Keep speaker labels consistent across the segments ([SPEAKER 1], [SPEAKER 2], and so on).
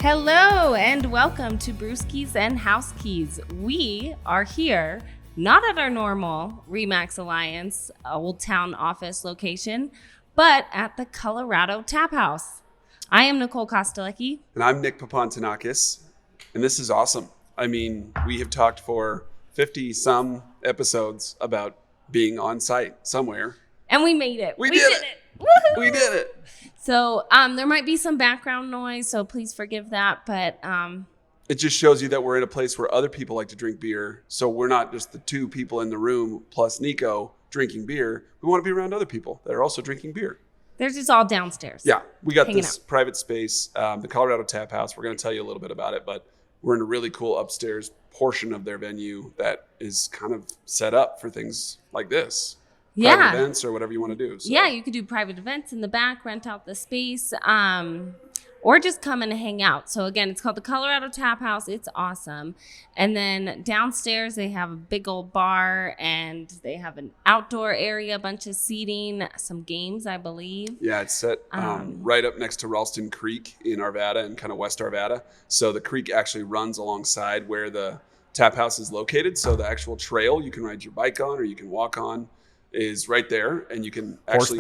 [SPEAKER 1] Hello and welcome to Brewskis and Housekeys. We are here, not at our normal Remax Alliance Old Town office location, but at the Colorado Tap House. I am Nicole Kostelecki.
[SPEAKER 2] And I'm Nick Papantanakis, and this is awesome. I mean, we have talked for 50-some episodes about being on site somewhere.
[SPEAKER 1] And we made it.
[SPEAKER 2] We did it.
[SPEAKER 1] Woohoo!
[SPEAKER 2] We did it.
[SPEAKER 1] So there might be some background noise, so please forgive that. But
[SPEAKER 2] it just shows you that we're in a place where other people like to drink beer. So we're not just the two people in the room plus Nico drinking beer. We want to be around other people that are also drinking beer.
[SPEAKER 1] They're just all downstairs.
[SPEAKER 2] Yeah, we got
[SPEAKER 1] hanging
[SPEAKER 2] this
[SPEAKER 1] out.
[SPEAKER 2] private space, the Colorado Tap House. We're going to tell you a little bit about it, but we're in a really cool upstairs portion of their venue that is kind of set up for things like this. Private events or whatever you want to do. So.
[SPEAKER 1] Yeah, you could do private events in the back, rent out the space, or just come and hang out. So again, it's called the Colorado Tap House. It's awesome. And then downstairs, they have a big old bar and they have an outdoor area, a bunch of seating, some games, I believe.
[SPEAKER 2] Yeah, it's set right up next to Ralston Creek in Arvada and kind of West Arvada. So the creek actually runs alongside where the tap house is located. So the actual trail you can ride your bike on or you can walk on is right there, and you can actually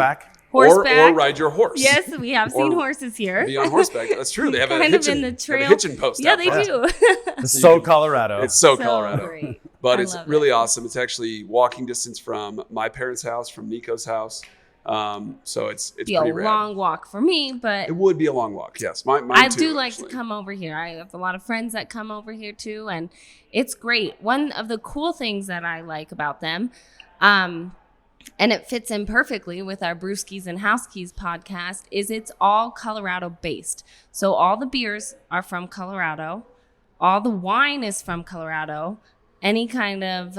[SPEAKER 2] or ride your horse.
[SPEAKER 1] Yes, we have seen horses here.
[SPEAKER 2] Be on horseback. That's true. They have a hitching post.
[SPEAKER 1] Yeah, they do.
[SPEAKER 3] It's so Colorado.
[SPEAKER 2] It's so Colorado.
[SPEAKER 1] Great.
[SPEAKER 2] But it's really awesome. It's actually walking distance from my parents' house, from Nico's house. So it's
[SPEAKER 1] be
[SPEAKER 2] pretty
[SPEAKER 1] a
[SPEAKER 2] rad.
[SPEAKER 1] Long walk for me, but
[SPEAKER 2] it would be a long walk. Yes, mine
[SPEAKER 1] I
[SPEAKER 2] too,
[SPEAKER 1] do like
[SPEAKER 2] actually.
[SPEAKER 1] to come over here. I have a lot of friends that come over here too, and it's great. One of the cool things that I like about them, and it fits in perfectly with our Brewskis and Housekeys podcast, is it's all Colorado based. So all the beers are from Colorado. All the wine is from Colorado. Any kind of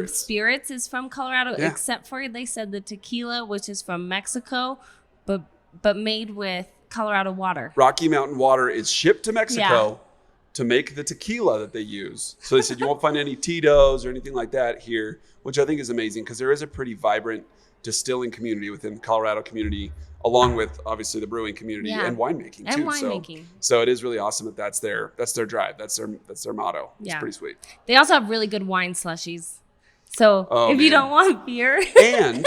[SPEAKER 1] spirits is from Colorado, except for, they said, the tequila, which is from Mexico, but made with Colorado water.
[SPEAKER 2] Rocky Mountain water is shipped to Mexico to make the tequila that they use. So they said you won't find any Tito's or anything like that here, which I think is amazing because there is a pretty vibrant distilling community within the Colorado community, along with obviously the brewing community and winemaking too. So it is really awesome that that's their drive. That's their motto. It's pretty sweet.
[SPEAKER 1] They also have really good wine slushies. So if you don't want beer,
[SPEAKER 2] and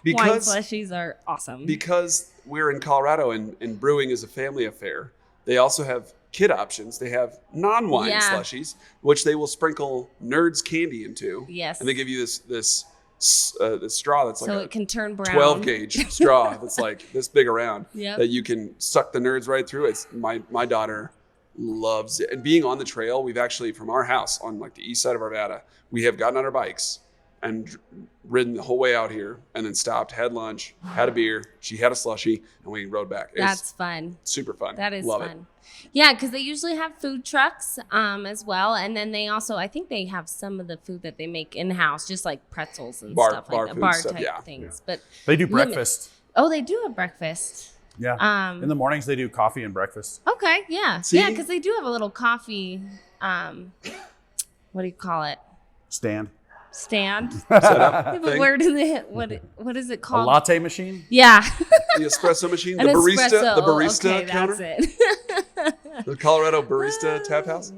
[SPEAKER 2] because
[SPEAKER 1] wine slushies are awesome.
[SPEAKER 2] Because we're in Colorado and brewing is a family affair, they also have kid options. They have non-wine slushies, which they will sprinkle Nerds candy into.
[SPEAKER 1] Yes.
[SPEAKER 2] And they give you this straw that's like
[SPEAKER 1] so it can turn brown.
[SPEAKER 2] 12 gauge straw that's like this big around that you can suck the Nerds right through. It's my daughter loves it. And being on the trail, we've actually, from our house on like the east side of Arvada, we have gotten on our bikes and ridden the whole way out here and then stopped, had lunch, had a beer. She had a slushie and we rode back.
[SPEAKER 1] That's fun.
[SPEAKER 2] Super fun.
[SPEAKER 1] That is
[SPEAKER 2] Love
[SPEAKER 1] fun.
[SPEAKER 2] It.
[SPEAKER 1] Yeah, because they usually have food trucks as well. And then they also, I think they have some of the food that they make in-house, just like pretzels and stuff like that. Bar type things. But
[SPEAKER 3] they do breakfast.
[SPEAKER 1] Oh, they do have breakfast.
[SPEAKER 3] Yeah. In the mornings, they do coffee and breakfast.
[SPEAKER 1] Okay, yeah.
[SPEAKER 2] See?
[SPEAKER 1] Yeah, because they do have a little coffee, what do you call it?
[SPEAKER 3] Stand.
[SPEAKER 2] Set up
[SPEAKER 1] But where do they, what is it
[SPEAKER 3] A
[SPEAKER 1] called?
[SPEAKER 3] latte machine?
[SPEAKER 1] Yeah.
[SPEAKER 2] The espresso machine, the
[SPEAKER 1] An
[SPEAKER 2] barista,
[SPEAKER 1] espresso.
[SPEAKER 2] the barista
[SPEAKER 1] Okay,
[SPEAKER 2] counter.
[SPEAKER 1] that's it.
[SPEAKER 2] The Colorado Barista Tap House.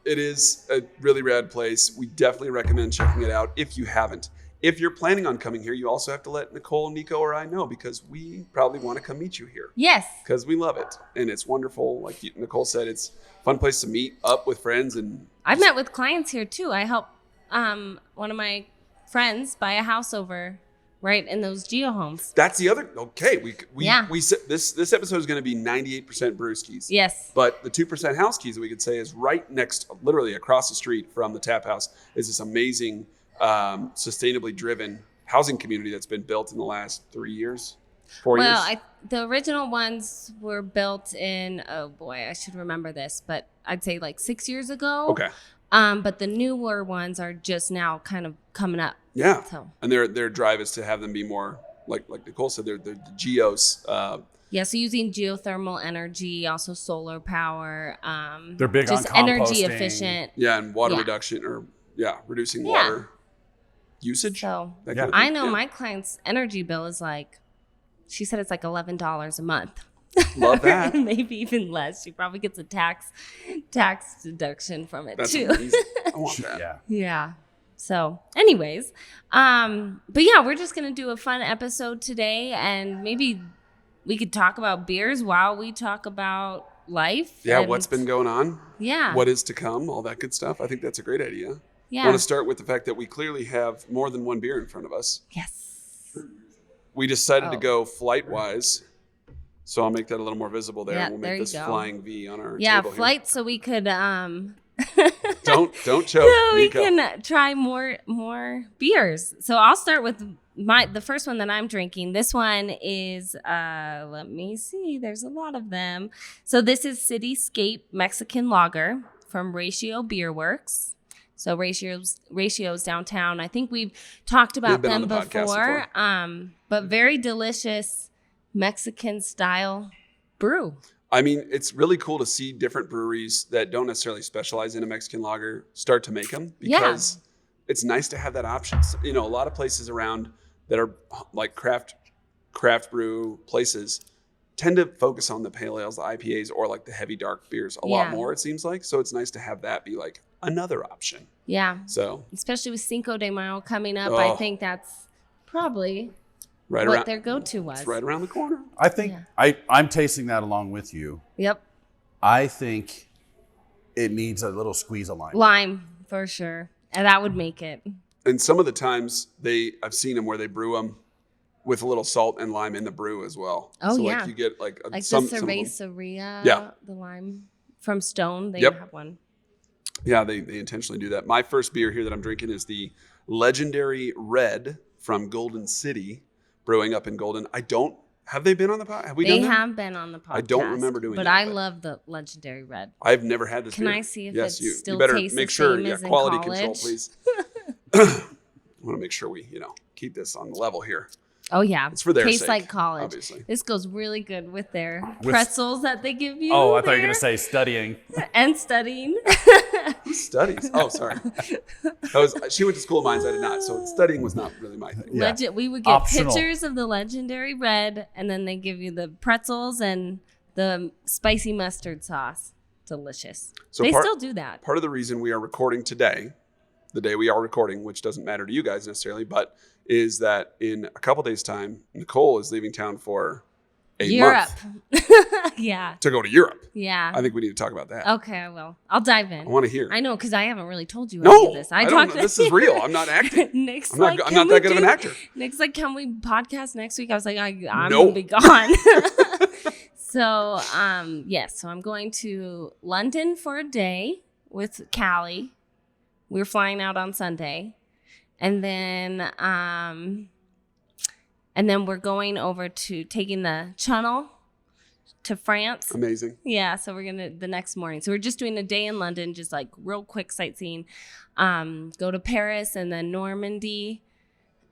[SPEAKER 2] It is a really rad place. We definitely recommend checking it out if you haven't. If you're planning on coming here, you also have to let Nicole, Nico, or I know because we probably want to come meet you here.
[SPEAKER 1] Yes.
[SPEAKER 2] Because we love it. And it's wonderful. Like Nicole said, it's a fun place to meet up with friends. And
[SPEAKER 1] I've met with clients here too. I helped one of my friends buy a house over right in those geo homes.
[SPEAKER 2] That's the other. Okay, we said this episode is going to be 98% Brewskis.
[SPEAKER 1] Yes.
[SPEAKER 2] But the 2% House Keys, we could say, is right next, literally across the street from the Tap House, is this amazing, sustainably driven housing community that's been built in the last 3 years, 4 years.
[SPEAKER 1] Well, the original ones were built in, oh boy, I should remember this, but I'd say like 6 years ago.
[SPEAKER 2] Okay.
[SPEAKER 1] But the newer ones are just now kind of coming up.
[SPEAKER 2] Yeah.
[SPEAKER 1] So.
[SPEAKER 2] And their drive is to have them be more, like Nicole said, they're the geos.
[SPEAKER 1] So using geothermal energy, also solar power.
[SPEAKER 3] They're big
[SPEAKER 1] just
[SPEAKER 3] on
[SPEAKER 1] energy
[SPEAKER 3] composting.
[SPEAKER 1] efficient.
[SPEAKER 2] Yeah, and water reduction reducing water usage.
[SPEAKER 1] So
[SPEAKER 2] kind of
[SPEAKER 1] I know my client's energy bill is like, she said it's like $11 a month.
[SPEAKER 2] Love that.
[SPEAKER 1] Maybe even less. She probably gets a tax deduction from it
[SPEAKER 2] That's
[SPEAKER 1] too.
[SPEAKER 2] amazing. I want that.
[SPEAKER 3] Yeah.
[SPEAKER 1] Yeah. So, anyways, but yeah, we're just gonna do a fun episode today, and maybe we could talk about beers while we talk about life.
[SPEAKER 2] Yeah,
[SPEAKER 1] and,
[SPEAKER 2] what's been going on?
[SPEAKER 1] Yeah.
[SPEAKER 2] What is to come? All that good stuff. I think that's a great idea.
[SPEAKER 1] Yeah.
[SPEAKER 2] I want to start with the fact that we clearly have more than one beer in front of us.
[SPEAKER 1] Yes.
[SPEAKER 2] We decided to
[SPEAKER 1] Oh.
[SPEAKER 2] go flight-wise, so I'll make that a little more visible there.
[SPEAKER 1] Yeah,
[SPEAKER 2] and we'll
[SPEAKER 1] there
[SPEAKER 2] make
[SPEAKER 1] you
[SPEAKER 2] this
[SPEAKER 1] go.
[SPEAKER 2] flying V on our
[SPEAKER 1] Yeah,
[SPEAKER 2] table
[SPEAKER 1] flight, so we could
[SPEAKER 2] Don't choke,
[SPEAKER 1] so we
[SPEAKER 2] Nico.
[SPEAKER 1] can try more beers. So I'll start with the first one that I'm drinking. This one is let me see. There's a lot of them. So this is Cityscape Mexican Lager from Ratio Beer Works. So Ratio's downtown. I think we've talked about
[SPEAKER 2] They've been
[SPEAKER 1] them
[SPEAKER 2] on the podcast
[SPEAKER 1] before. But very delicious Mexican style brew.
[SPEAKER 2] I mean, it's really cool to see different breweries that don't necessarily specialize in a Mexican lager start to make them, because it's nice to have that option. So, you know, a lot of places around that are like craft brew places tend to focus on the pale ales, the IPAs, or like the heavy dark beers a lot more, it seems like. So it's nice to have that be like another option.
[SPEAKER 1] Yeah.
[SPEAKER 2] So
[SPEAKER 1] especially with Cinco de Mayo coming up, I think that's probably what their go-to was.
[SPEAKER 2] It's right around the corner.
[SPEAKER 3] I think I'm tasting that along with you.
[SPEAKER 1] Yep.
[SPEAKER 3] I think it needs a little squeeze of lime.
[SPEAKER 1] Lime, for sure. And that would make it.
[SPEAKER 2] And some of the times I've seen them where they brew them with a little salt and lime in the brew as well.
[SPEAKER 1] Oh,
[SPEAKER 2] so
[SPEAKER 1] yeah.
[SPEAKER 2] like you get like
[SPEAKER 1] Like
[SPEAKER 2] some
[SPEAKER 1] the
[SPEAKER 2] of them.
[SPEAKER 1] cerveza,
[SPEAKER 2] Yeah.
[SPEAKER 1] the lime from Stone, they
[SPEAKER 2] Yep.
[SPEAKER 1] have one.
[SPEAKER 2] Yeah, they intentionally do that. My first beer here that I'm drinking is the Legendary Red from Golden City Brewing up in Golden. Have they been on the podcast? Have we
[SPEAKER 1] They
[SPEAKER 2] done that?
[SPEAKER 1] have been on the podcast.
[SPEAKER 2] I don't remember doing
[SPEAKER 1] but
[SPEAKER 2] that.
[SPEAKER 1] I love the Legendary Red.
[SPEAKER 2] I've never had this
[SPEAKER 1] Can
[SPEAKER 2] beer.
[SPEAKER 1] I see if
[SPEAKER 2] yes,
[SPEAKER 1] it still
[SPEAKER 2] you better
[SPEAKER 1] tastes
[SPEAKER 2] make
[SPEAKER 1] the
[SPEAKER 2] sure,
[SPEAKER 1] same as in
[SPEAKER 2] quality
[SPEAKER 1] college?
[SPEAKER 2] control, please. I want to make sure we, keep this on the level here.
[SPEAKER 1] Oh, yeah.
[SPEAKER 2] It's for their
[SPEAKER 1] Tastes
[SPEAKER 2] sake,
[SPEAKER 1] like college.
[SPEAKER 2] obviously.
[SPEAKER 1] This goes really good with their pretzels that they give you.
[SPEAKER 3] Oh, I thought you were
[SPEAKER 1] there.
[SPEAKER 3] going to say studying.
[SPEAKER 1] And studying.
[SPEAKER 2] Who studies? Oh, sorry. She went to school of mines. I did not. So studying was not really my thing.
[SPEAKER 3] Yeah.
[SPEAKER 1] We would get
[SPEAKER 3] Optional.
[SPEAKER 1] pictures of the Legendary Red, and then they give you the pretzels and the spicy mustard sauce. Delicious.
[SPEAKER 2] So
[SPEAKER 1] they still do that.
[SPEAKER 2] Part of the reason we are recording today, the day we are recording, which doesn't matter to you guys necessarily, but is that in a couple days' time, Nicole is leaving town for a
[SPEAKER 1] Europe.
[SPEAKER 2] month
[SPEAKER 1] Yeah.
[SPEAKER 2] to go to Europe.
[SPEAKER 1] Yeah.
[SPEAKER 2] I think we need to talk about that.
[SPEAKER 1] Okay, I will. I'll dive in.
[SPEAKER 2] I want to hear.
[SPEAKER 1] I know, because I haven't really told you any of this.
[SPEAKER 2] I don't know. This is real. I'm not acting.
[SPEAKER 1] Nick's
[SPEAKER 2] I'm not
[SPEAKER 1] "Can
[SPEAKER 2] that
[SPEAKER 1] we
[SPEAKER 2] good of an actor.
[SPEAKER 1] Nick's like, can we podcast next week? I was like, I'm
[SPEAKER 2] Nope.
[SPEAKER 1] gonna be gone. So, yes. So I'm going to London for a day with Callie. We're flying out on Sunday, and then we're going over to taking the Channel to France.
[SPEAKER 2] Amazing.
[SPEAKER 1] Yeah, so we're gonna the next morning. So we're just doing a day in London, just like real quick sightseeing. Go to Paris and then Normandy,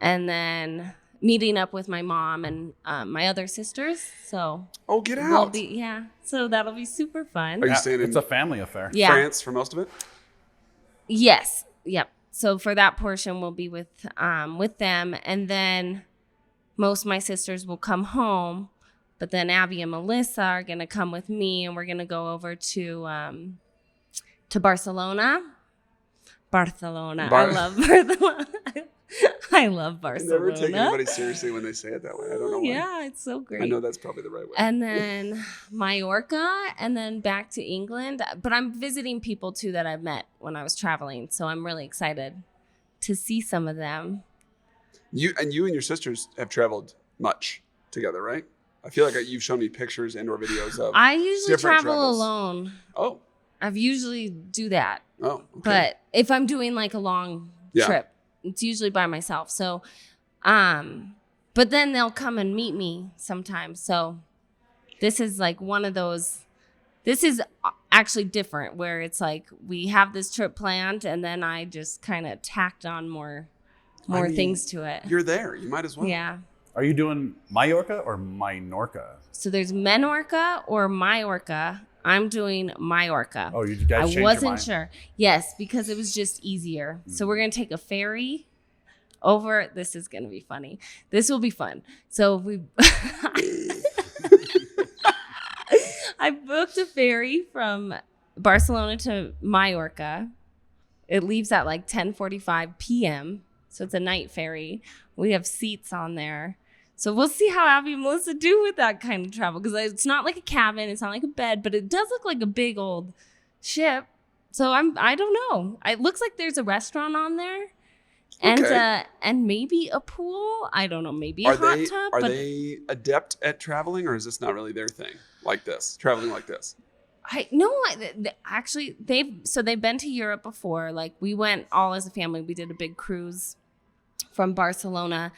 [SPEAKER 1] and then meeting up with my mom and my other sisters. So
[SPEAKER 2] Get
[SPEAKER 1] we'll
[SPEAKER 2] out.
[SPEAKER 1] so that'll be super fun.
[SPEAKER 2] Are you staying in
[SPEAKER 3] It's a family affair.
[SPEAKER 1] Yeah.
[SPEAKER 2] France for most of it?
[SPEAKER 1] Yes. Yep. So for that portion, we'll be with them, and then most of my sisters will come home. But then Abby and Melissa are gonna come with me, and we're gonna go over to Barcelona. I love Barcelona. I love
[SPEAKER 2] I
[SPEAKER 1] Barcelona.
[SPEAKER 2] never take anybody seriously when they say it that way. I don't know why.
[SPEAKER 1] Yeah, it's so great.
[SPEAKER 2] I know that's probably the right way.
[SPEAKER 1] And then Mallorca, and then back to England. But I'm visiting people too that I've met when I was traveling, so I'm really excited to see some of them.
[SPEAKER 2] You and your sisters have traveled much together, right? I feel like you've shown me pictures and/or videos of.
[SPEAKER 1] I usually
[SPEAKER 2] different
[SPEAKER 1] travel
[SPEAKER 2] travels.
[SPEAKER 1] alone.
[SPEAKER 2] Oh.
[SPEAKER 1] I've usually do that.
[SPEAKER 2] Oh. Okay.
[SPEAKER 1] But if I'm doing like a long trip, it's usually by myself. So, but then they'll come and meet me sometimes. So this is like one of those, this is actually different where it's like we have this trip planned and then I just kind of tacked on more things to it.
[SPEAKER 2] You're there. You might as well.
[SPEAKER 1] Yeah.
[SPEAKER 3] Are you doing Mallorca or Minorca?
[SPEAKER 1] So there's Menorca or Majorca. I'm doing Mallorca.
[SPEAKER 3] Oh, you guys changed
[SPEAKER 1] I
[SPEAKER 3] your
[SPEAKER 1] wasn't
[SPEAKER 3] mind.
[SPEAKER 1] sure. Yes, because it was just easier. So we're going to take a ferry over. This is going to be funny. This will be fun. So we I booked a ferry from Barcelona to Mallorca. It leaves at like 10:45 p.m. So it's a night ferry. We have seats on there. So we'll see how Abby and Melissa do with that kind of travel. Because it's not like a cabin. It's not like a bed. But it does look like a big old ship. So I don't know. It looks like there's a restaurant on there. And maybe a pool. I don't know. Maybe a hot tub.
[SPEAKER 2] Are they adept at traveling, or is this not really their thing? Like this, traveling like this.
[SPEAKER 1] Actually, they've been to Europe before. Like we went all as a family. We did a big cruise from Barcelona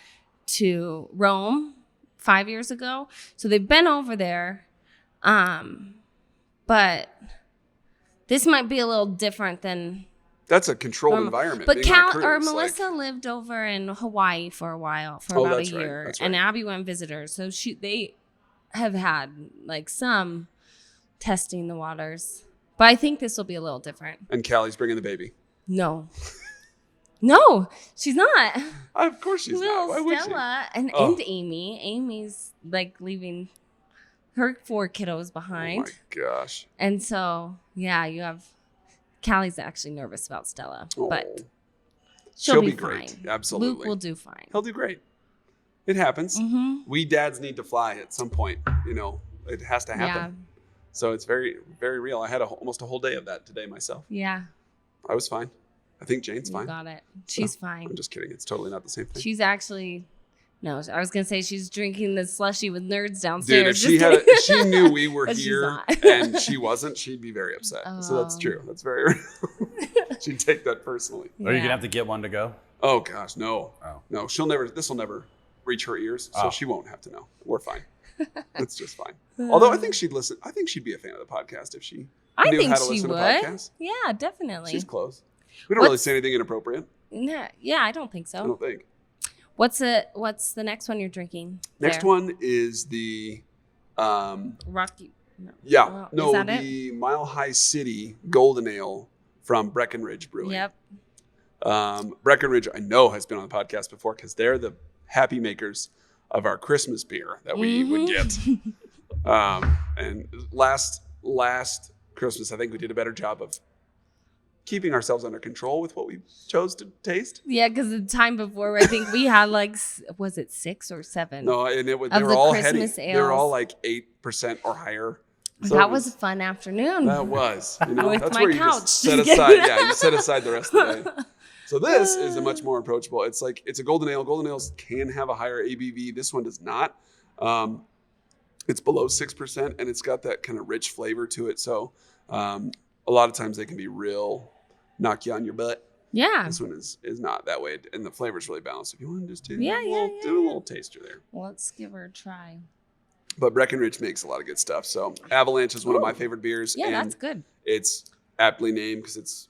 [SPEAKER 1] to Rome 5 years ago. So they've been over there. But this might be a little different than.
[SPEAKER 2] That's a controlled environment.
[SPEAKER 1] But Melissa lived over in Hawaii for a while, about a year,
[SPEAKER 2] right.
[SPEAKER 1] And Abby went and visited her. So they have had like some testing the waters, but I think this will be a little different.
[SPEAKER 2] And Callie's bringing the baby.
[SPEAKER 1] No, she's not.
[SPEAKER 2] Of course she's not. Why would
[SPEAKER 1] Stella and Amy. Amy's like leaving her 4 kiddos behind.
[SPEAKER 2] Oh my gosh.
[SPEAKER 1] And so you have. Callie's actually nervous about Stella, but she'll be
[SPEAKER 2] great.
[SPEAKER 1] fine.
[SPEAKER 2] Absolutely.
[SPEAKER 1] Luke will do fine.
[SPEAKER 2] He'll do great. It happens.
[SPEAKER 1] Mm-hmm.
[SPEAKER 2] We dads need to fly at some point. It has to happen.
[SPEAKER 1] Yeah.
[SPEAKER 2] So it's very, very real. I had almost a whole day of that today myself.
[SPEAKER 1] Yeah.
[SPEAKER 2] I was fine. I think Jane's fine.
[SPEAKER 1] You got it. She's
[SPEAKER 2] So,
[SPEAKER 1] fine.
[SPEAKER 2] I'm just kidding. It's totally not the same thing.
[SPEAKER 1] She's actually... No, I was going to say she's drinking the slushy with nerds
[SPEAKER 2] Dude,
[SPEAKER 1] downstairs.
[SPEAKER 2] if she knew we were
[SPEAKER 1] But she's
[SPEAKER 2] here
[SPEAKER 1] not.
[SPEAKER 2] and she wasn't, she'd be very upset. So that's
[SPEAKER 1] Oh.
[SPEAKER 2] true. That's very real. She'd take that personally.
[SPEAKER 3] Are you gonna have to get one to go?
[SPEAKER 2] Oh gosh, no.
[SPEAKER 3] Oh.
[SPEAKER 2] No, this will never reach her ears, so she won't have to know. We're fine. It's just fine. Although I think she'd listen. I think she'd be a fan of the podcast if she
[SPEAKER 1] I
[SPEAKER 2] knew
[SPEAKER 1] think
[SPEAKER 2] how to
[SPEAKER 1] she
[SPEAKER 2] listen
[SPEAKER 1] would.
[SPEAKER 2] to podcasts.
[SPEAKER 1] Yeah, definitely.
[SPEAKER 2] She's close. We don't really say anything inappropriate.
[SPEAKER 1] Nah, yeah, I don't think so.
[SPEAKER 2] I don't think.
[SPEAKER 1] What's the next one you're drinking?
[SPEAKER 2] Next
[SPEAKER 1] there?
[SPEAKER 2] one is the
[SPEAKER 1] Rocky. No.
[SPEAKER 2] yeah,
[SPEAKER 1] Well,
[SPEAKER 2] no,
[SPEAKER 1] is that
[SPEAKER 2] the Mile High City Golden Ale from Breckenridge Brewing.
[SPEAKER 1] Yep.
[SPEAKER 2] Breckenridge, I know, has been on the podcast before because they're the happy makers of our Christmas beer that we would get. And last Christmas, I think we did a better job of keeping ourselves under control with what we chose to taste.
[SPEAKER 1] Yeah, because the time before, I think we had like, was it 6 or 7?
[SPEAKER 2] No, and they were
[SPEAKER 1] the
[SPEAKER 2] all
[SPEAKER 1] Christmas
[SPEAKER 2] heady. They were
[SPEAKER 1] ales.
[SPEAKER 2] all like 8% or higher. So
[SPEAKER 1] that was a fun afternoon.
[SPEAKER 2] That was.
[SPEAKER 1] With
[SPEAKER 2] that's
[SPEAKER 1] my
[SPEAKER 2] where you
[SPEAKER 1] couch.
[SPEAKER 2] just set aside. Yeah, you set aside the rest of the day. So this is a much more approachable. It's a golden ale. Golden ales can have a higher ABV. This one does not. It's below 6%, and it's got that kind of rich flavor to it. So a lot of times they can be real knock you on your butt.
[SPEAKER 1] Yeah.
[SPEAKER 2] This one is not that way, and the flavor's really balanced. If you want to just do
[SPEAKER 1] Yeah,
[SPEAKER 2] do a little taster there.
[SPEAKER 1] Well, let's give her a try.
[SPEAKER 2] But Breckenridge makes a lot of good stuff. So Avalanche is one of my favorite beers.
[SPEAKER 1] Yeah,
[SPEAKER 2] and
[SPEAKER 1] that's good.
[SPEAKER 2] It's aptly named because it's,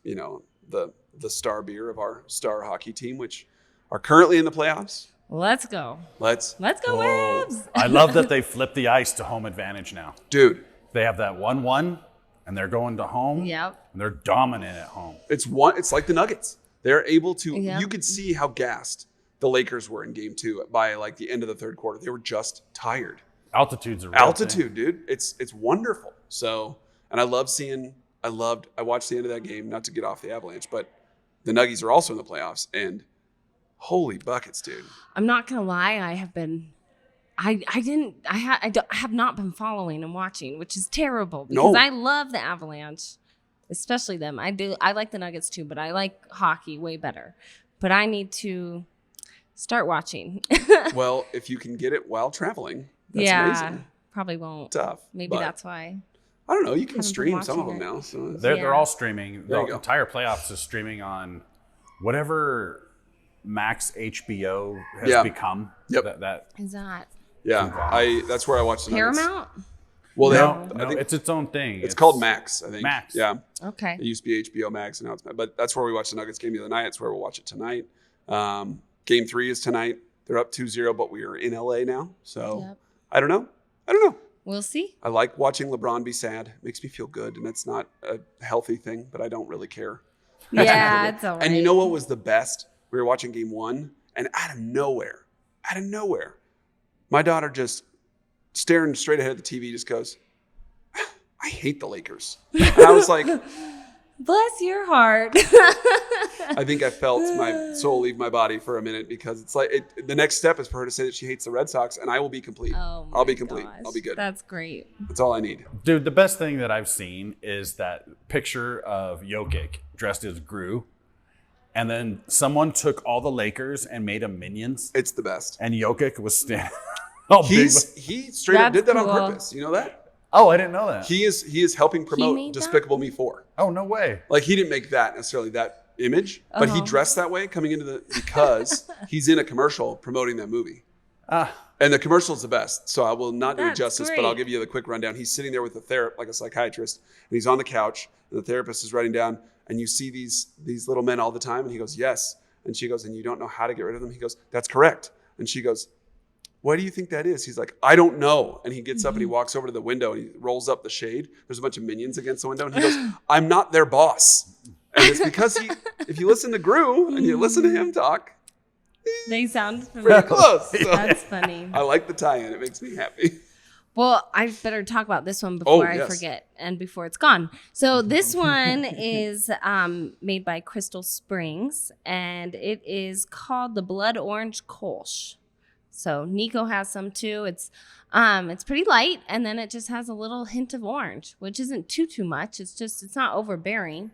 [SPEAKER 2] the star beer of our star hockey team, which are currently in the playoffs.
[SPEAKER 1] Let's go.
[SPEAKER 2] Let's
[SPEAKER 1] go, Webs.
[SPEAKER 3] I love that they flipped the ice to home advantage now.
[SPEAKER 2] Dude.
[SPEAKER 3] They have that 1-1, and they're going to home.
[SPEAKER 1] Yep.
[SPEAKER 3] And they're dominant at home.
[SPEAKER 2] It's like the Nuggets. They're able to,
[SPEAKER 1] Yep.
[SPEAKER 2] you could see how gassed the Lakers were in game 2 by like the end of the third quarter. They were just tired.
[SPEAKER 3] Altitude's a real thing.
[SPEAKER 2] Dude. It's wonderful. So, and I watched the end of that game, not to get off the Avalanche, but the Nuggies are also in the playoffs, and holy buckets, dude.
[SPEAKER 1] I'm not going to lie. I have not been following and watching, which is terrible because I love the Avalanche, especially them. I like the Nuggets too, but I like hockey way better. But I need to start watching.
[SPEAKER 2] Well, if you can get it while traveling, that's amazing.
[SPEAKER 1] Probably won't.
[SPEAKER 2] Tough.
[SPEAKER 1] Maybe that's why.
[SPEAKER 2] I don't know. You can
[SPEAKER 1] Haven't been
[SPEAKER 2] stream some of them
[SPEAKER 1] watching
[SPEAKER 2] now. So
[SPEAKER 3] They're all streaming.
[SPEAKER 2] There
[SPEAKER 3] The
[SPEAKER 2] you go.
[SPEAKER 3] entire playoffs is streaming on whatever Max HBO has become.
[SPEAKER 2] Yep.
[SPEAKER 3] That
[SPEAKER 1] Is that
[SPEAKER 2] that's where I watch the Nuggets.
[SPEAKER 1] Paramount?
[SPEAKER 2] Well,
[SPEAKER 3] I think it's its own thing.
[SPEAKER 2] It's called Max, I think.
[SPEAKER 3] Max.
[SPEAKER 2] Yeah.
[SPEAKER 1] Okay.
[SPEAKER 2] It used to be HBO Max, and now it's Max. But that's where we watched the Nuggets game the other night. It's where we'll watch it tonight. Game 3 is tonight. They're up 2-0, but we are in LA now. So I don't know.
[SPEAKER 1] We'll see.
[SPEAKER 2] I like watching LeBron be sad. It makes me feel good, and it's not a healthy thing, but I don't really care.
[SPEAKER 1] Yeah, it's all right.
[SPEAKER 2] And you know what was the best? We were watching game 1, and out of nowhere, my daughter just staring straight ahead of the TV just goes, I hate the Lakers. And I was like,
[SPEAKER 1] bless your heart.
[SPEAKER 2] I think I felt my soul leave my body for a minute because it's like the next step is for her to say that she hates the Red Sox, and I will be complete.
[SPEAKER 1] Oh
[SPEAKER 2] I'll be complete.
[SPEAKER 1] gosh.
[SPEAKER 2] I'll be good.
[SPEAKER 1] That's great.
[SPEAKER 2] That's all I need.
[SPEAKER 3] Dude, the best thing that I've seen is that picture of Jokic dressed as Gru. And then someone took all the Lakers and made them minions.
[SPEAKER 2] It's the best.
[SPEAKER 3] And Jokic was standing.
[SPEAKER 2] He straight up did that on purpose. You know that?
[SPEAKER 3] Oh, I didn't know that.
[SPEAKER 2] He is helping promote Despicable Me 4.
[SPEAKER 3] Oh, no way.
[SPEAKER 2] Like he didn't make that necessarily that image, but he dressed that way coming into because he's in a commercial promoting that movie. And the commercial's the best. So I will not do it justice, but I'll give you the quick rundown. He's sitting there with a psychiatrist, and he's on the couch, and the therapist is writing down, and you see these little men all the time, and he goes, yes. And she goes, and you don't know how to get rid of them? He goes, that's correct. And she goes, what do you think that is? He's like, I don't know. And he gets up and he walks over to the window and he rolls up the shade. There's a bunch of minions against the window. And he goes, I'm not their boss. And it's because if you listen to Gru and you listen to him talk,
[SPEAKER 1] they sound
[SPEAKER 2] pretty close. So
[SPEAKER 1] that's funny.
[SPEAKER 2] I like the tie-in. It makes me happy.
[SPEAKER 1] Well, I better talk about this one before I forget and before it's gone. So this one is made by Crystal Springs, and it is called the Blood Orange Kolsch. So Nico has some too. It's pretty light, and then it just has a little hint of orange, which isn't too much. It's not overbearing.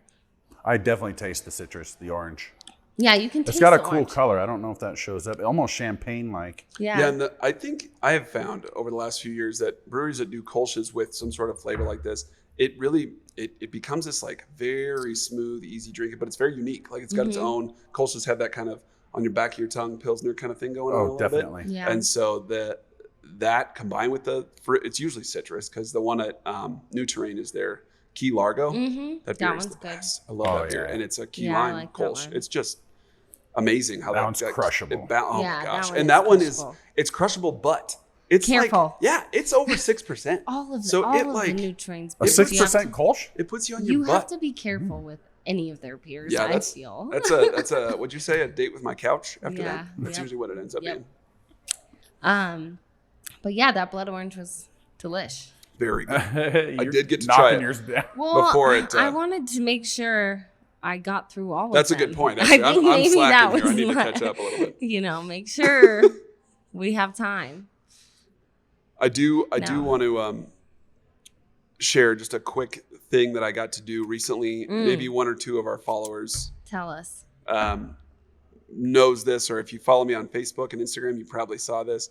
[SPEAKER 3] I definitely taste the citrus, the orange.
[SPEAKER 1] Yeah, you can taste
[SPEAKER 3] It's got a
[SPEAKER 1] the
[SPEAKER 3] cool
[SPEAKER 1] orange.
[SPEAKER 3] color. I don't know if that shows up. Almost champagne-like.
[SPEAKER 1] Yeah.
[SPEAKER 2] Yeah, and I think I have found over the last few years that breweries that do Kolsch's with some sort of flavor like this, it really it becomes this like very smooth, easy drinking, but it's very unique. Like it's got its own. Kolsch's have that kind of on your back of your tongue Pilsner kind of thing going on a little
[SPEAKER 3] definitely.
[SPEAKER 2] bit.
[SPEAKER 1] Yeah.
[SPEAKER 2] And so that combined with the fruit, it's usually citrus because the one at New Terrain is their Key Largo. That beer is the best. I love that beer, and it's a key lime
[SPEAKER 1] like
[SPEAKER 2] Kolsch. It's just amazing how
[SPEAKER 3] that one's crushable.
[SPEAKER 2] Oh my gosh!
[SPEAKER 1] That
[SPEAKER 2] And that one
[SPEAKER 1] crushable.
[SPEAKER 2] it's crushable, but it's
[SPEAKER 1] careful.
[SPEAKER 2] Like, it's over 6%.
[SPEAKER 1] all of
[SPEAKER 2] the
[SPEAKER 1] new trains.
[SPEAKER 3] A 6% Kolsch?
[SPEAKER 2] It puts you on your
[SPEAKER 1] You
[SPEAKER 2] butt.
[SPEAKER 1] have to be careful with any of their beers.
[SPEAKER 2] Yeah,
[SPEAKER 1] I feel
[SPEAKER 2] that's a what'd you say? A date with my couch after that. That's usually what it ends up being.
[SPEAKER 1] But yeah, that blood orange was delish.
[SPEAKER 2] Very good. I did get to try it
[SPEAKER 1] Well,
[SPEAKER 2] before it.
[SPEAKER 1] I wanted to make sure I got through all of them.
[SPEAKER 2] That's a good point. Actually.
[SPEAKER 1] I think
[SPEAKER 2] I'm
[SPEAKER 1] maybe
[SPEAKER 2] slacking
[SPEAKER 1] that
[SPEAKER 2] here. I need to
[SPEAKER 1] my-
[SPEAKER 2] catch up a little bit.
[SPEAKER 1] Make sure we have time.
[SPEAKER 2] I do want to share just a quick thing that I got to do recently. Maybe one or two of our followers
[SPEAKER 1] Tell us.
[SPEAKER 2] knows this, or if you follow me on Facebook and Instagram, you probably saw this.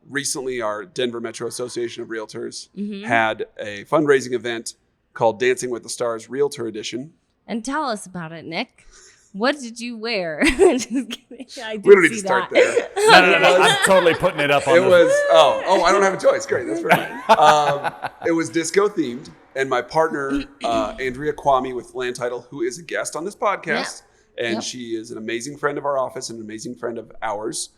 [SPEAKER 2] Recently, our Denver Metro Association of Realtors had a fundraising event called Dancing with the Stars Realtor Edition.
[SPEAKER 1] And tell us about it, Nick. What did you wear? Just kidding. I did
[SPEAKER 2] We don't need to
[SPEAKER 1] see
[SPEAKER 2] start
[SPEAKER 1] that.
[SPEAKER 2] there.
[SPEAKER 3] No. I'm totally putting it up on
[SPEAKER 2] It was, I don't have a choice. Great, that's perfect. It was disco themed, and my partner, Andrea Kwame with Land Title, who is a guest on this podcast, and she is an amazing friend of our office and an amazing friend of ours.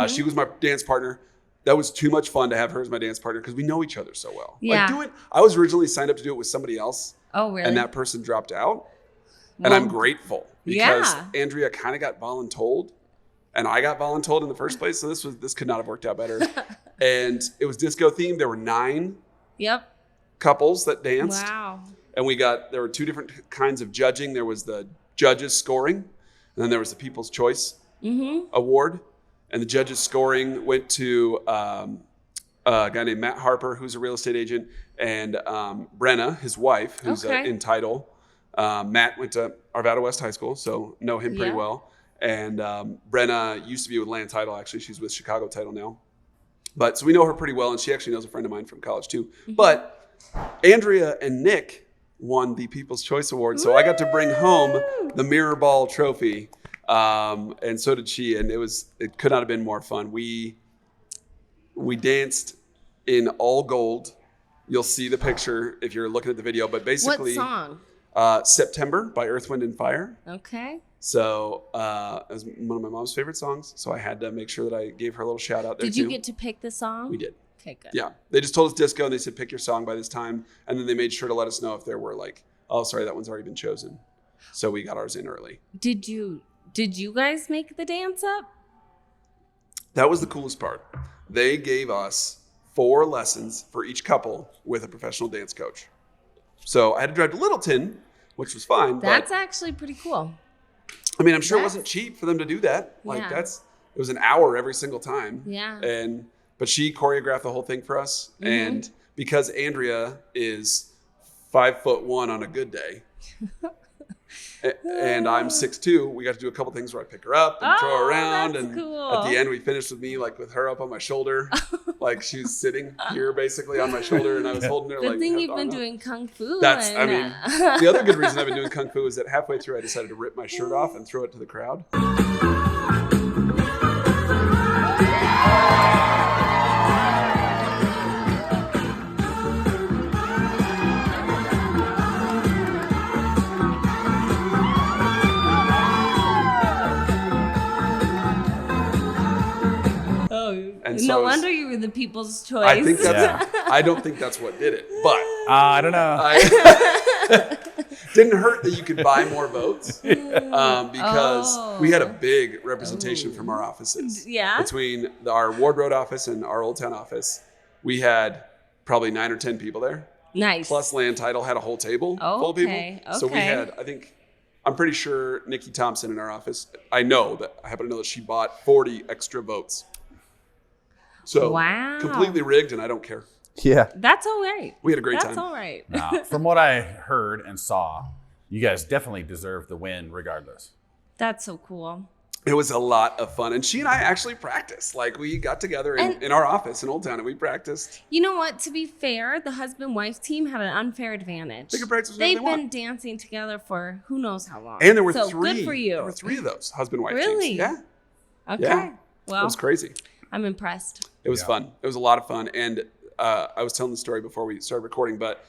[SPEAKER 2] She was my dance partner. That was too much fun to have her as my dance partner because we know each other so well.
[SPEAKER 1] Yeah.
[SPEAKER 2] I was originally signed up to do it with somebody else.
[SPEAKER 1] Oh, really?
[SPEAKER 2] And that person dropped out. And I'm grateful because Andrea kind of got voluntold, and I got voluntold in the first place. So this could not have worked out better. And it was disco themed. There were 9 couples that danced.
[SPEAKER 1] Wow.
[SPEAKER 2] And there were 2 different kinds of judging. There was the judges scoring, and then there was the People's Choice Award. And the judges scoring went to a guy named Matt Harper, who's a real estate agent, and Brenna, his wife, who's in title. Matt went to Arvada West High School, so know him pretty well. And Brenna used to be with Land Title, actually. She's with Chicago Title now. But so we know her pretty well, and she actually knows a friend of mine from college too. But Andrea and Nick won the People's Choice Award, so I got to bring home the Mirror Ball trophy. And so did she, and it could not have been more fun. We danced in all gold. You'll see the picture if you're looking at the video, but basically
[SPEAKER 1] What song?
[SPEAKER 2] September by Earth, Wind and Fire.
[SPEAKER 1] Okay.
[SPEAKER 2] So it was one of my mom's favorite songs, so I had to make sure that I gave her a little shout out there.
[SPEAKER 1] Did you get to pick the song?
[SPEAKER 2] We did.
[SPEAKER 1] Okay, good.
[SPEAKER 2] Yeah, they just told us disco, and they said pick your song by this time, and then they made sure to let us know if there were like, oh, sorry, that one's already been chosen. So we got ours in early.
[SPEAKER 1] Did you guys make the dance up?
[SPEAKER 2] That was the coolest part. They gave us 4 lessons for each couple with a professional dance coach. So I had to drive to Littleton, which was fine.
[SPEAKER 1] That's actually pretty cool.
[SPEAKER 2] I mean, I'm sure it wasn't cheap for them to do that. Like it was an hour every single time.
[SPEAKER 1] Yeah.
[SPEAKER 2] But she choreographed the whole thing for us. Mm-hmm. And because Andrea is 5'1" on a good day, and I'm 6'2", we got to do a couple things where I pick her up and throw her around. And
[SPEAKER 1] cool.
[SPEAKER 2] At the end, we finished with me like with her up on my shoulder, like she was sitting here basically on my shoulder, and I was holding her.
[SPEAKER 1] Good
[SPEAKER 2] like,
[SPEAKER 1] thing you've been doing kung fu.
[SPEAKER 2] I mean, the other good reason I've been doing kung fu is that halfway through I decided to rip my shirt off and throw it to the crowd.
[SPEAKER 1] And no wonder you were the people's choice.
[SPEAKER 2] I think I don't think that's what did it, but
[SPEAKER 3] I don't know.
[SPEAKER 2] Didn't hurt that you could buy more votes because we had a big representation from our offices.
[SPEAKER 1] Yeah.
[SPEAKER 2] Between our Ward Road office and our Old Town office, we had probably 9 or 10 people there.
[SPEAKER 1] Nice.
[SPEAKER 2] Plus Land Title had a whole table full of people.
[SPEAKER 1] Okay.
[SPEAKER 2] So we had, I'm pretty sure Nikki Thompson in our office, I happen to know that she bought 40 extra votes. So completely rigged, and I don't care.
[SPEAKER 3] Yeah.
[SPEAKER 1] That's all right.
[SPEAKER 2] We had a great time.
[SPEAKER 1] That's all right.
[SPEAKER 3] Nah, from what I heard and saw, you guys definitely deserve the win regardless.
[SPEAKER 1] That's so cool.
[SPEAKER 2] It was a lot of fun. And she and I actually practiced. Like, we got together in our office in Old Town, and we practiced.
[SPEAKER 1] You know what? To be fair, the husband-wife team had an unfair advantage.
[SPEAKER 2] They could practice whatever
[SPEAKER 1] They've
[SPEAKER 2] they want.
[SPEAKER 1] been dancing together for who knows how long.
[SPEAKER 2] And there were 3.
[SPEAKER 1] Good for you.
[SPEAKER 2] There were 3 of those husband-wife teams.
[SPEAKER 1] Really?
[SPEAKER 2] Yeah.
[SPEAKER 1] Okay.
[SPEAKER 2] Yeah.
[SPEAKER 1] Well,
[SPEAKER 2] it was crazy.
[SPEAKER 1] I'm impressed.
[SPEAKER 2] It was fun. It was a lot of fun. And I was telling the story before we started recording, but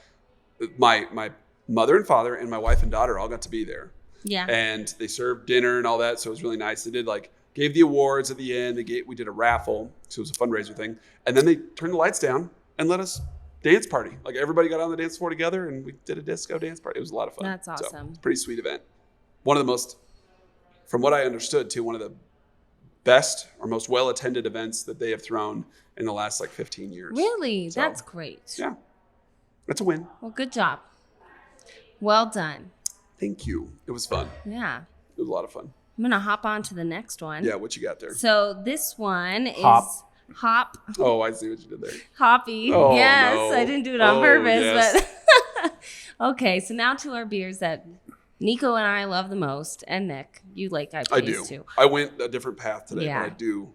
[SPEAKER 2] my mother and father and my wife and daughter all got to be there.
[SPEAKER 1] Yeah.
[SPEAKER 2] And they served dinner and all that, so it was really nice. They did gave the awards at the end. We did a raffle, so it was a fundraiser thing. And then they turned the lights down and let us dance party. Like, everybody got on the dance floor together, and we did a disco dance party. It was a lot of fun.
[SPEAKER 1] That's awesome.
[SPEAKER 2] So, it's a pretty sweet event. One of the most, from what I understood too, one of the best or most well-attended events that they have thrown in the last 15 years.
[SPEAKER 1] Really?
[SPEAKER 2] So,
[SPEAKER 1] that's great.
[SPEAKER 2] Yeah. That's a win.
[SPEAKER 1] Well, good job. Well done.
[SPEAKER 2] Thank you. It was fun.
[SPEAKER 1] Yeah.
[SPEAKER 2] It was a lot of fun.
[SPEAKER 1] I'm going to hop on to the next one.
[SPEAKER 2] Yeah, what you got there?
[SPEAKER 1] So this one is Hop.
[SPEAKER 2] Oh, I see what you did there.
[SPEAKER 1] Hoppy.
[SPEAKER 2] Oh,
[SPEAKER 1] yes,
[SPEAKER 2] no.
[SPEAKER 1] I didn't do it on purpose.
[SPEAKER 2] Yes.
[SPEAKER 1] But okay, so now to our beers that Nico and I love the most, and Nick, you like IPAs
[SPEAKER 2] I do.
[SPEAKER 1] too.
[SPEAKER 2] I went a different path today,
[SPEAKER 1] Yeah.
[SPEAKER 2] but I do.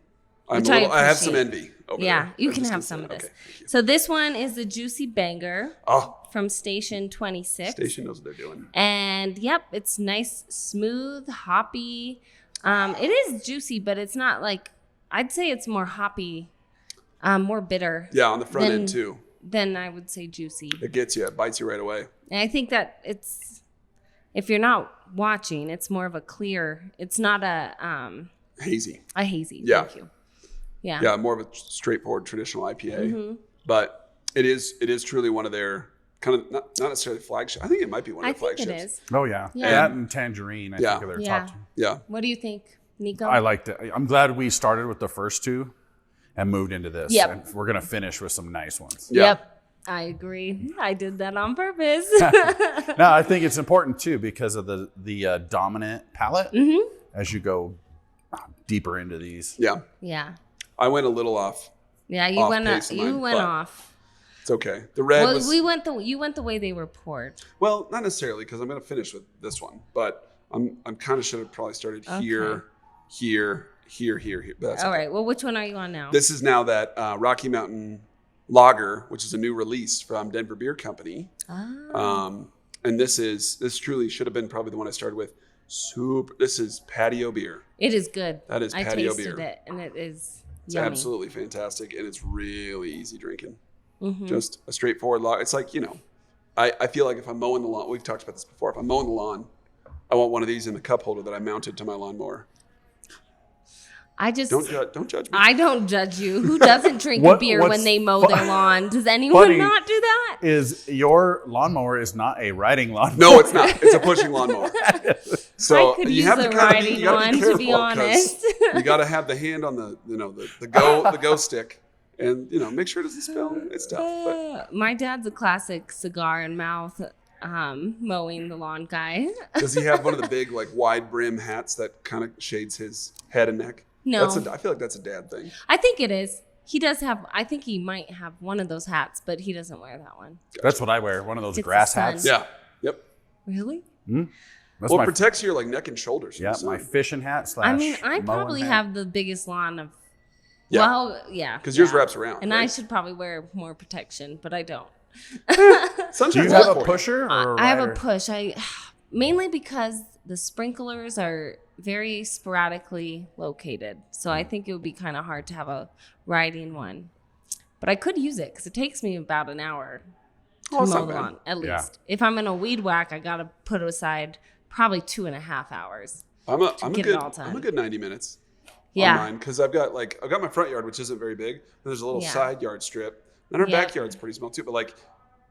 [SPEAKER 1] I
[SPEAKER 2] have some envy over there.
[SPEAKER 1] Yeah, you
[SPEAKER 2] I'm
[SPEAKER 1] can
[SPEAKER 2] just
[SPEAKER 1] have
[SPEAKER 2] gonna
[SPEAKER 1] some
[SPEAKER 2] say
[SPEAKER 1] of
[SPEAKER 2] that.
[SPEAKER 1] this.
[SPEAKER 2] Okay, thank you.
[SPEAKER 1] So this one is the Juicy Banger from Station 26.
[SPEAKER 2] Station knows what they're doing.
[SPEAKER 1] And yep, it's nice, smooth, hoppy. It is juicy, but it's not I'd say it's more hoppy, more bitter.
[SPEAKER 2] Yeah, on the front end too.
[SPEAKER 1] Then I would say juicy.
[SPEAKER 2] It gets you. It bites you right away.
[SPEAKER 1] And I think that if you're not watching, it's more of a clear. It's not a
[SPEAKER 2] hazy.
[SPEAKER 1] A hazy.
[SPEAKER 2] Yeah.
[SPEAKER 1] Thank you. Yeah.
[SPEAKER 2] Yeah, more of a straightforward traditional IPA.
[SPEAKER 1] Mm-hmm.
[SPEAKER 2] But it is truly one of their kind of not necessarily flagship. I think it might be one of their flagships.
[SPEAKER 1] I think it is.
[SPEAKER 3] Oh yeah. That and Tangerine, I think are their top 2.
[SPEAKER 2] Yeah.
[SPEAKER 1] What do you think, Nico?
[SPEAKER 3] I liked it. I'm glad we started with the first 2 and moved into this.
[SPEAKER 1] Yep.
[SPEAKER 3] And we're gonna finish with some nice ones.
[SPEAKER 2] Yeah.
[SPEAKER 1] Yep. I agree. I did that on purpose.
[SPEAKER 3] No, I think it's important too because of the dominant palate as you go deeper into these.
[SPEAKER 2] Yeah.
[SPEAKER 1] Yeah.
[SPEAKER 2] I went a little off.
[SPEAKER 1] Yeah, you went off.
[SPEAKER 2] It's okay. The red was.
[SPEAKER 1] You went the way they were poured.
[SPEAKER 2] Well, not necessarily because I'm going to finish with this one, but I'm kind of should have probably started here. But that's
[SPEAKER 1] All
[SPEAKER 2] okay.
[SPEAKER 1] right. Well, which one are you on now?
[SPEAKER 2] This is now that Rocky Mountain Lager, which is a new release from Denver Beer Company. And this truly should have been probably the one I started with. This is patio beer.
[SPEAKER 1] It is good.
[SPEAKER 2] That is patio beer.
[SPEAKER 1] I tasted it, and it is
[SPEAKER 2] It's
[SPEAKER 1] yummy.
[SPEAKER 2] absolutely fantastic, and it's really easy drinking.
[SPEAKER 1] Mm-hmm.
[SPEAKER 2] Just a straightforward lager. It's like, I feel like if I'm mowing the lawn, we've talked about this before. If I'm mowing the lawn, I want one of these in the cup holder that I mounted to my lawnmower. Don't judge me.
[SPEAKER 1] I don't judge you. Who doesn't drink a beer when they mow their lawn? Does anyone not do that?
[SPEAKER 3] Is your lawnmower is not a riding lawnmower?
[SPEAKER 2] No, it's not. It's a pushing lawnmower. So
[SPEAKER 1] I could
[SPEAKER 2] you
[SPEAKER 1] use
[SPEAKER 2] have
[SPEAKER 1] a
[SPEAKER 2] to
[SPEAKER 1] riding one, to be honest.
[SPEAKER 2] You got to have the hand on the go stick, and make sure it doesn't spill. It's tough. But
[SPEAKER 1] My dad's a classic cigar in mouth mowing the lawn guy.
[SPEAKER 2] Does he have one of the big, like, wide brim hats that kind of shades his head and neck?
[SPEAKER 1] No.
[SPEAKER 2] I feel like that's a dad thing.
[SPEAKER 1] I think it is. He does have, I think he might have one of those hats, but he doesn't wear that one.
[SPEAKER 3] That's what I wear. One of those
[SPEAKER 1] It's
[SPEAKER 3] grass
[SPEAKER 1] the sun.
[SPEAKER 3] hats.
[SPEAKER 2] Yeah. Yep.
[SPEAKER 1] Really?
[SPEAKER 3] That's
[SPEAKER 2] Well,
[SPEAKER 3] my,
[SPEAKER 2] it protects your, like, neck and shoulders. from
[SPEAKER 3] yeah,
[SPEAKER 2] the sun.
[SPEAKER 3] my fishing hat /
[SPEAKER 1] I mean, I
[SPEAKER 3] mowing
[SPEAKER 1] probably
[SPEAKER 3] hat.
[SPEAKER 1] have the biggest lawn of,
[SPEAKER 2] Yeah.
[SPEAKER 1] well, yeah.
[SPEAKER 2] Because yours
[SPEAKER 1] yeah.
[SPEAKER 2] wraps around.
[SPEAKER 1] And
[SPEAKER 2] right?
[SPEAKER 1] I should probably wear more protection, but I don't.
[SPEAKER 2] Sunshine's
[SPEAKER 3] Do you
[SPEAKER 2] good
[SPEAKER 3] have
[SPEAKER 2] for
[SPEAKER 3] a pusher or a
[SPEAKER 1] I have a
[SPEAKER 3] rider?
[SPEAKER 1] push. Mainly because the sprinklers are very sporadically located. So I think it would be kind of hard to have a riding one. But I could use it because it takes me about an hour to
[SPEAKER 2] that's
[SPEAKER 1] mow
[SPEAKER 2] not
[SPEAKER 1] the
[SPEAKER 2] bad.
[SPEAKER 1] lawn, at
[SPEAKER 3] Yeah.
[SPEAKER 1] least. If I'm in a weed whack, I got to put aside probably 2.5 hours.
[SPEAKER 2] I'm a
[SPEAKER 1] get it all done.
[SPEAKER 2] good 90 minutes.
[SPEAKER 1] Yeah.
[SPEAKER 2] On mine because I've got my front yard, which isn't very big. And there's a little
[SPEAKER 1] Yeah.
[SPEAKER 2] side yard strip. And our
[SPEAKER 1] Yeah.
[SPEAKER 2] backyard's pretty small too. But like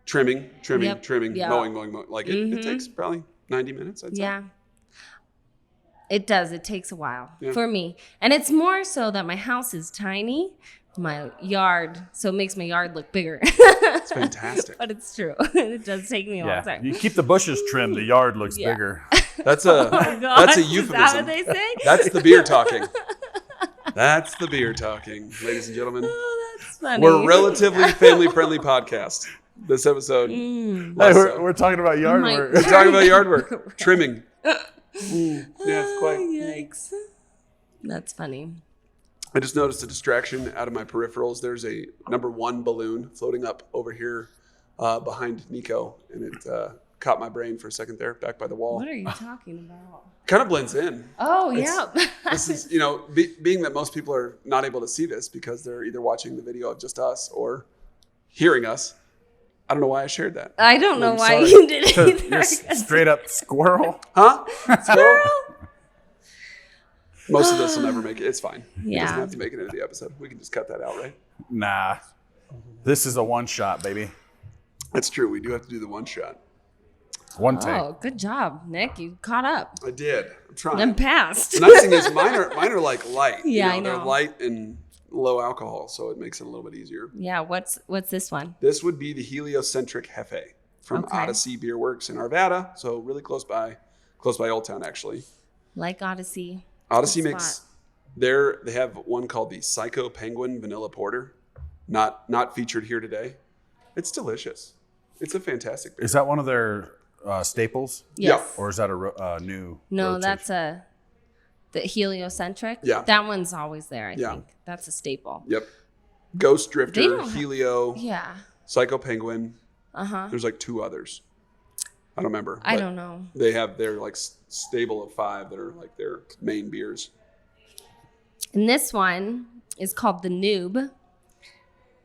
[SPEAKER 2] trimming,
[SPEAKER 1] Yep.
[SPEAKER 2] trimming,
[SPEAKER 1] Yeah.
[SPEAKER 2] mowing. Like it
[SPEAKER 1] Mhm.
[SPEAKER 2] takes probably 90 minutes, I'd say.
[SPEAKER 1] Yeah. It does. It takes a while
[SPEAKER 2] Yeah.
[SPEAKER 1] for me. And it's more so that my house is tiny, my yard, so it makes my yard look bigger.
[SPEAKER 2] It's fantastic.
[SPEAKER 1] But it's true. It does take me a long
[SPEAKER 3] Yeah,
[SPEAKER 1] time.
[SPEAKER 3] you keep the bushes trimmed, the yard looks
[SPEAKER 1] Yeah.
[SPEAKER 3] bigger.
[SPEAKER 2] That's a
[SPEAKER 1] Oh my
[SPEAKER 2] that's a
[SPEAKER 1] gosh,
[SPEAKER 2] euphemism.
[SPEAKER 1] Is that what they say?
[SPEAKER 2] That's the beer talking. That's the beer talking, ladies and gentlemen.
[SPEAKER 1] Oh, that's funny.
[SPEAKER 2] We're a relatively family-friendly podcast. This episode.
[SPEAKER 3] Hey,
[SPEAKER 2] less so.
[SPEAKER 3] we're talking about yard
[SPEAKER 1] My-
[SPEAKER 3] work.
[SPEAKER 2] We're talking about yard work, trimming. Yeah, it's quite.
[SPEAKER 1] Yikes. That's funny.
[SPEAKER 2] I just noticed a distraction out of my peripherals. There's a number 1 balloon floating up over here behind Nico, and it caught my brain for a second there, back by the wall.
[SPEAKER 1] What are you talking about?
[SPEAKER 2] Kind of blends in.
[SPEAKER 1] Oh,
[SPEAKER 2] It's-
[SPEAKER 1] yeah.
[SPEAKER 2] This is, being that most people are not able to see this because they're either watching the video of just us or hearing us. I don't know why I shared that.
[SPEAKER 1] I don't know
[SPEAKER 2] I'm
[SPEAKER 1] why
[SPEAKER 2] sorry.
[SPEAKER 1] you did it either.
[SPEAKER 3] You're straight up squirrel.
[SPEAKER 2] Huh?
[SPEAKER 1] Squirrel?
[SPEAKER 2] Most of this will never make it. It's fine. It
[SPEAKER 1] Yeah.
[SPEAKER 2] doesn't have to make it into the episode. We can just cut that out, right?
[SPEAKER 3] Nah, this is a one shot, baby.
[SPEAKER 2] That's true. We do have to do the one shot.
[SPEAKER 3] One take.
[SPEAKER 1] Oh, good job, Nick. You caught up
[SPEAKER 2] I did. I'm trying.
[SPEAKER 1] and passed.
[SPEAKER 2] The nice thing is mine are like light.
[SPEAKER 1] Yeah, I
[SPEAKER 2] They're
[SPEAKER 1] know.
[SPEAKER 2] light and low alcohol, so it makes it a little bit easier.
[SPEAKER 1] Yeah, what's this one?
[SPEAKER 2] This would be the heliocentric Hefe from
[SPEAKER 1] Okay.
[SPEAKER 2] Odyssey Beer Works in Arvada, so really close by Old Town actually.
[SPEAKER 1] Like Odyssey.
[SPEAKER 2] Odyssey
[SPEAKER 1] Good
[SPEAKER 2] makes
[SPEAKER 1] spot.
[SPEAKER 2] they have one called the Psycho Penguin Vanilla Porter, not featured here today. It's delicious. It's a fantastic beer.
[SPEAKER 3] Is that one of their staples?
[SPEAKER 1] Yes.
[SPEAKER 3] Or is that a new?
[SPEAKER 1] No,
[SPEAKER 3] rotation?
[SPEAKER 1] that's the heliocentric.
[SPEAKER 2] Yeah.
[SPEAKER 1] That one's always there, I
[SPEAKER 2] Yeah.
[SPEAKER 1] think. That's a staple.
[SPEAKER 2] Yep. Ghost
[SPEAKER 1] They
[SPEAKER 2] Drifter,
[SPEAKER 1] don't have-
[SPEAKER 2] Helio,
[SPEAKER 1] Yeah.
[SPEAKER 2] Psycho Penguin.
[SPEAKER 1] Uh-huh.
[SPEAKER 2] There's like 2 others. I don't remember.
[SPEAKER 1] I
[SPEAKER 2] but
[SPEAKER 1] don't know.
[SPEAKER 2] They have their like stable of 5 that are like their main beers.
[SPEAKER 1] And this one is called the Noob.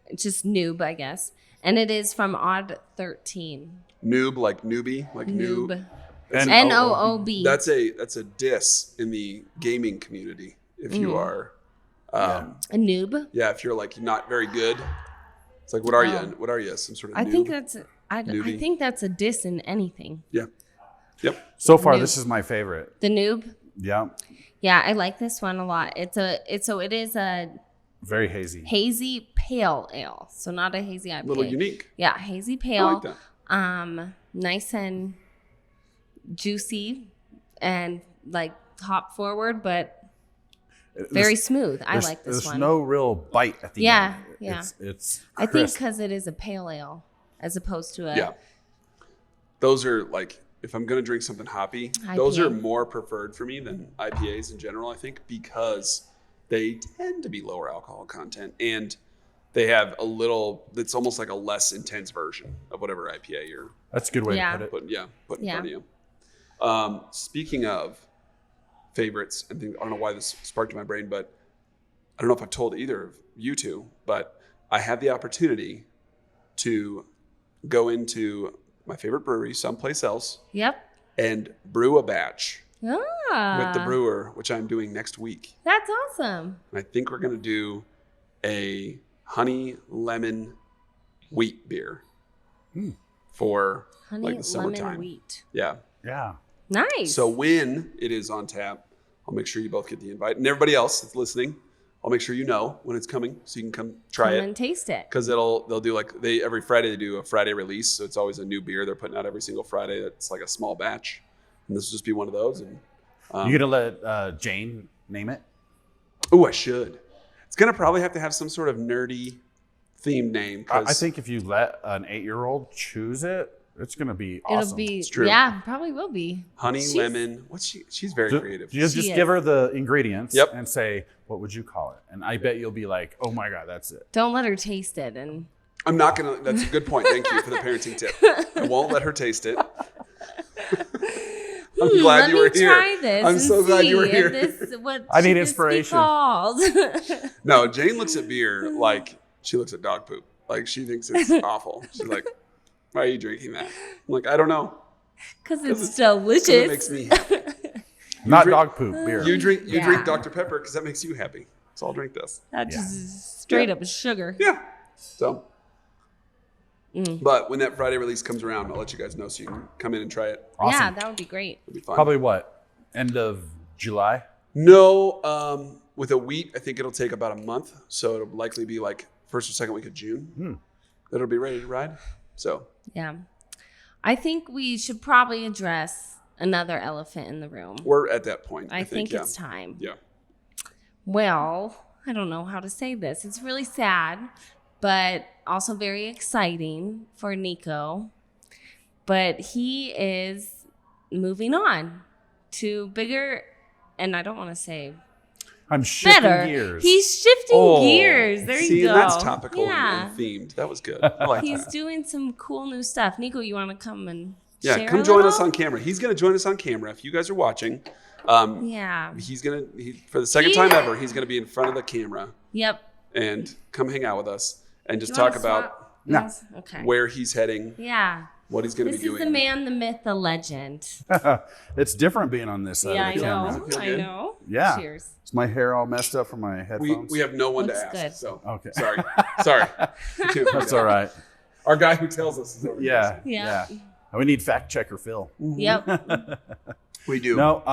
[SPEAKER 1] It's just Noob, I guess. And it is from Odd 13.
[SPEAKER 2] Noob, like newbie, like noob.
[SPEAKER 1] Noob.
[SPEAKER 3] And-
[SPEAKER 1] Noob.
[SPEAKER 2] That's a diss in the gaming community. If you are,
[SPEAKER 1] A noob.
[SPEAKER 2] if you're like not very good, it's like what are you?
[SPEAKER 1] Oh.
[SPEAKER 2] What are you? Some sort of
[SPEAKER 1] I
[SPEAKER 2] noob?
[SPEAKER 1] think that's I
[SPEAKER 2] Newbie.
[SPEAKER 1] think that's a diss in anything.
[SPEAKER 2] Yeah. Yep.
[SPEAKER 3] So far,
[SPEAKER 1] Noob.
[SPEAKER 3] this is my favorite.
[SPEAKER 1] The Noob.
[SPEAKER 3] Yeah,
[SPEAKER 1] Yeah, I like this one a lot. It is a
[SPEAKER 3] very hazy.
[SPEAKER 1] hazy pale ale. So not a hazy IPA.
[SPEAKER 2] A little unique.
[SPEAKER 1] Yeah, hazy
[SPEAKER 2] I
[SPEAKER 1] pale.
[SPEAKER 2] like that.
[SPEAKER 1] Nice and juicy and like hop forward, but very smooth. I like this
[SPEAKER 3] There's
[SPEAKER 1] one.
[SPEAKER 3] no real bite at the
[SPEAKER 1] Yeah,
[SPEAKER 3] end.
[SPEAKER 1] yeah.
[SPEAKER 3] It's
[SPEAKER 1] I think
[SPEAKER 3] crisp.
[SPEAKER 1] because it is a pale ale as opposed to a
[SPEAKER 2] Yeah. Those are like, if I'm going to drink something hoppy, those
[SPEAKER 1] IPA.
[SPEAKER 2] are more preferred for me than IPAs in general, I think, because they tend to be lower alcohol content and they have a little, it's almost like a less intense version of whatever IPA you're
[SPEAKER 3] That's a good way
[SPEAKER 1] Yeah.
[SPEAKER 3] to put it.
[SPEAKER 2] putting in
[SPEAKER 1] Yeah.
[SPEAKER 2] front of you. Speaking of favorites, and things, I don't know why this sparked in my brain, but I don't know if I've told either of you two, but I had the opportunity to go into my favorite brewery someplace else
[SPEAKER 1] Yep.
[SPEAKER 2] and brew a batch
[SPEAKER 1] Ah,
[SPEAKER 2] with the brewer, which I'm doing next week.
[SPEAKER 1] That's awesome.
[SPEAKER 2] And I think we're going to do a honey lemon wheat beer for
[SPEAKER 1] Honey,
[SPEAKER 2] like the summertime.
[SPEAKER 1] lemon, wheat.
[SPEAKER 2] Yeah.
[SPEAKER 3] Yeah.
[SPEAKER 1] Nice.
[SPEAKER 2] So when it is on tap, I'll make sure you both get the invite. And everybody else that's listening, I'll make sure you know when it's coming so you can come try
[SPEAKER 1] Come
[SPEAKER 2] it.
[SPEAKER 1] and taste it.
[SPEAKER 2] Because they'll do every Friday they do a Friday release, so it's always a new beer they're putting out every single Friday. That's like a small batch, and this will just be one of those. And
[SPEAKER 3] You gonna let Jane name it?
[SPEAKER 2] oh, I should. It's gonna probably have to have some sort of nerdy themed name.
[SPEAKER 3] I think if you let an 8-year-old choose it, it's gonna be awesome.
[SPEAKER 1] It'll be,
[SPEAKER 2] It's true.
[SPEAKER 1] yeah, probably will be.
[SPEAKER 2] honey lemon. She's very creative.
[SPEAKER 3] You just
[SPEAKER 1] She
[SPEAKER 3] give
[SPEAKER 1] is.
[SPEAKER 3] her the ingredients
[SPEAKER 2] Yep.
[SPEAKER 3] and say, what would you call it? And I bet you'll be like, oh my God, that's it.
[SPEAKER 1] Don't let her taste it. And
[SPEAKER 2] I'm not gonna. That's a good point. Thank you for the parenting tip. I won't let her taste it. I'm glad you were
[SPEAKER 1] let me
[SPEAKER 2] here.
[SPEAKER 1] try this.
[SPEAKER 2] I'm
[SPEAKER 1] and
[SPEAKER 2] so glad you were
[SPEAKER 1] see
[SPEAKER 2] here.
[SPEAKER 1] if this, what
[SPEAKER 3] I need
[SPEAKER 1] should this be
[SPEAKER 3] inspiration.
[SPEAKER 1] called?
[SPEAKER 2] No, Jane looks at beer like she looks at dog poop. Like she thinks it's awful. She's like, "Why are you drinking that?" I'm like, "I don't know.
[SPEAKER 1] Because it's
[SPEAKER 2] 'Cause
[SPEAKER 1] delicious.
[SPEAKER 2] It makes me happy."
[SPEAKER 3] Not
[SPEAKER 2] drink-
[SPEAKER 3] dog poop, beer.
[SPEAKER 2] You drink
[SPEAKER 1] Yeah.
[SPEAKER 2] Dr Pepper because that makes you happy. So I'll drink this.
[SPEAKER 1] That
[SPEAKER 3] Yeah.
[SPEAKER 1] just is straight up sugar.
[SPEAKER 2] Yeah. So. But when that Friday release comes around, I'll let you guys know so you can come in and try it.
[SPEAKER 3] Awesome.
[SPEAKER 1] Yeah, that would be great.
[SPEAKER 2] It'll be fun.
[SPEAKER 3] Probably what? End of July?
[SPEAKER 2] No, with a wheat, I think it'll take about a month. So it'll likely be like first or second week of June. That'll be ready to ride. So
[SPEAKER 1] Yeah. I think we should probably address another elephant in the room.
[SPEAKER 2] we're at that point.
[SPEAKER 1] I think
[SPEAKER 2] yeah.
[SPEAKER 1] it's time.
[SPEAKER 2] Yeah.
[SPEAKER 1] Well, I don't know how to say this. It's really sad, but also very exciting for Nico. But he is moving on to bigger, and I don't want to say
[SPEAKER 3] I'm shifting
[SPEAKER 1] better.
[SPEAKER 3] gears.
[SPEAKER 1] He's shifting gears. There
[SPEAKER 2] see,
[SPEAKER 1] you go.
[SPEAKER 2] that's topical
[SPEAKER 1] Yeah.
[SPEAKER 2] and themed. That was good. I like
[SPEAKER 1] He's
[SPEAKER 2] that.
[SPEAKER 1] doing some cool new stuff. Nico, you want to come and
[SPEAKER 2] Yeah,
[SPEAKER 1] share
[SPEAKER 2] come
[SPEAKER 1] a
[SPEAKER 2] join us
[SPEAKER 1] little?
[SPEAKER 2] on camera. He's going to join us on camera. If you guys are watching,
[SPEAKER 1] Yeah.
[SPEAKER 2] he's going to, for the second time ever, he's going to be in front of the camera
[SPEAKER 1] Yep.
[SPEAKER 2] and come hang out with us and just
[SPEAKER 1] You wanna
[SPEAKER 2] talk about
[SPEAKER 1] swap?
[SPEAKER 3] No.
[SPEAKER 1] Yes? Okay.
[SPEAKER 2] where he's heading,
[SPEAKER 1] Yeah.
[SPEAKER 2] what he's going to
[SPEAKER 1] This
[SPEAKER 2] be
[SPEAKER 1] is
[SPEAKER 2] doing.
[SPEAKER 1] the man, the myth, the legend.
[SPEAKER 3] It's different being on this side
[SPEAKER 1] Yeah, I
[SPEAKER 3] of the camera.
[SPEAKER 1] know.
[SPEAKER 2] Feel
[SPEAKER 1] I
[SPEAKER 2] good?
[SPEAKER 1] know.
[SPEAKER 3] Yeah.
[SPEAKER 1] Cheers.
[SPEAKER 3] Is my hair all messed up from my
[SPEAKER 2] We
[SPEAKER 3] headphones?
[SPEAKER 2] have no one
[SPEAKER 1] Looks
[SPEAKER 2] to ask.
[SPEAKER 1] good.
[SPEAKER 2] So
[SPEAKER 3] Okay.
[SPEAKER 2] sorry. We can't do
[SPEAKER 3] That's
[SPEAKER 2] that.
[SPEAKER 3] all right.
[SPEAKER 2] Our guy who tells us is over
[SPEAKER 3] Yeah.
[SPEAKER 1] Yeah.
[SPEAKER 3] Yeah. We need fact checker Phil.
[SPEAKER 1] Yep.
[SPEAKER 2] We do.
[SPEAKER 3] No,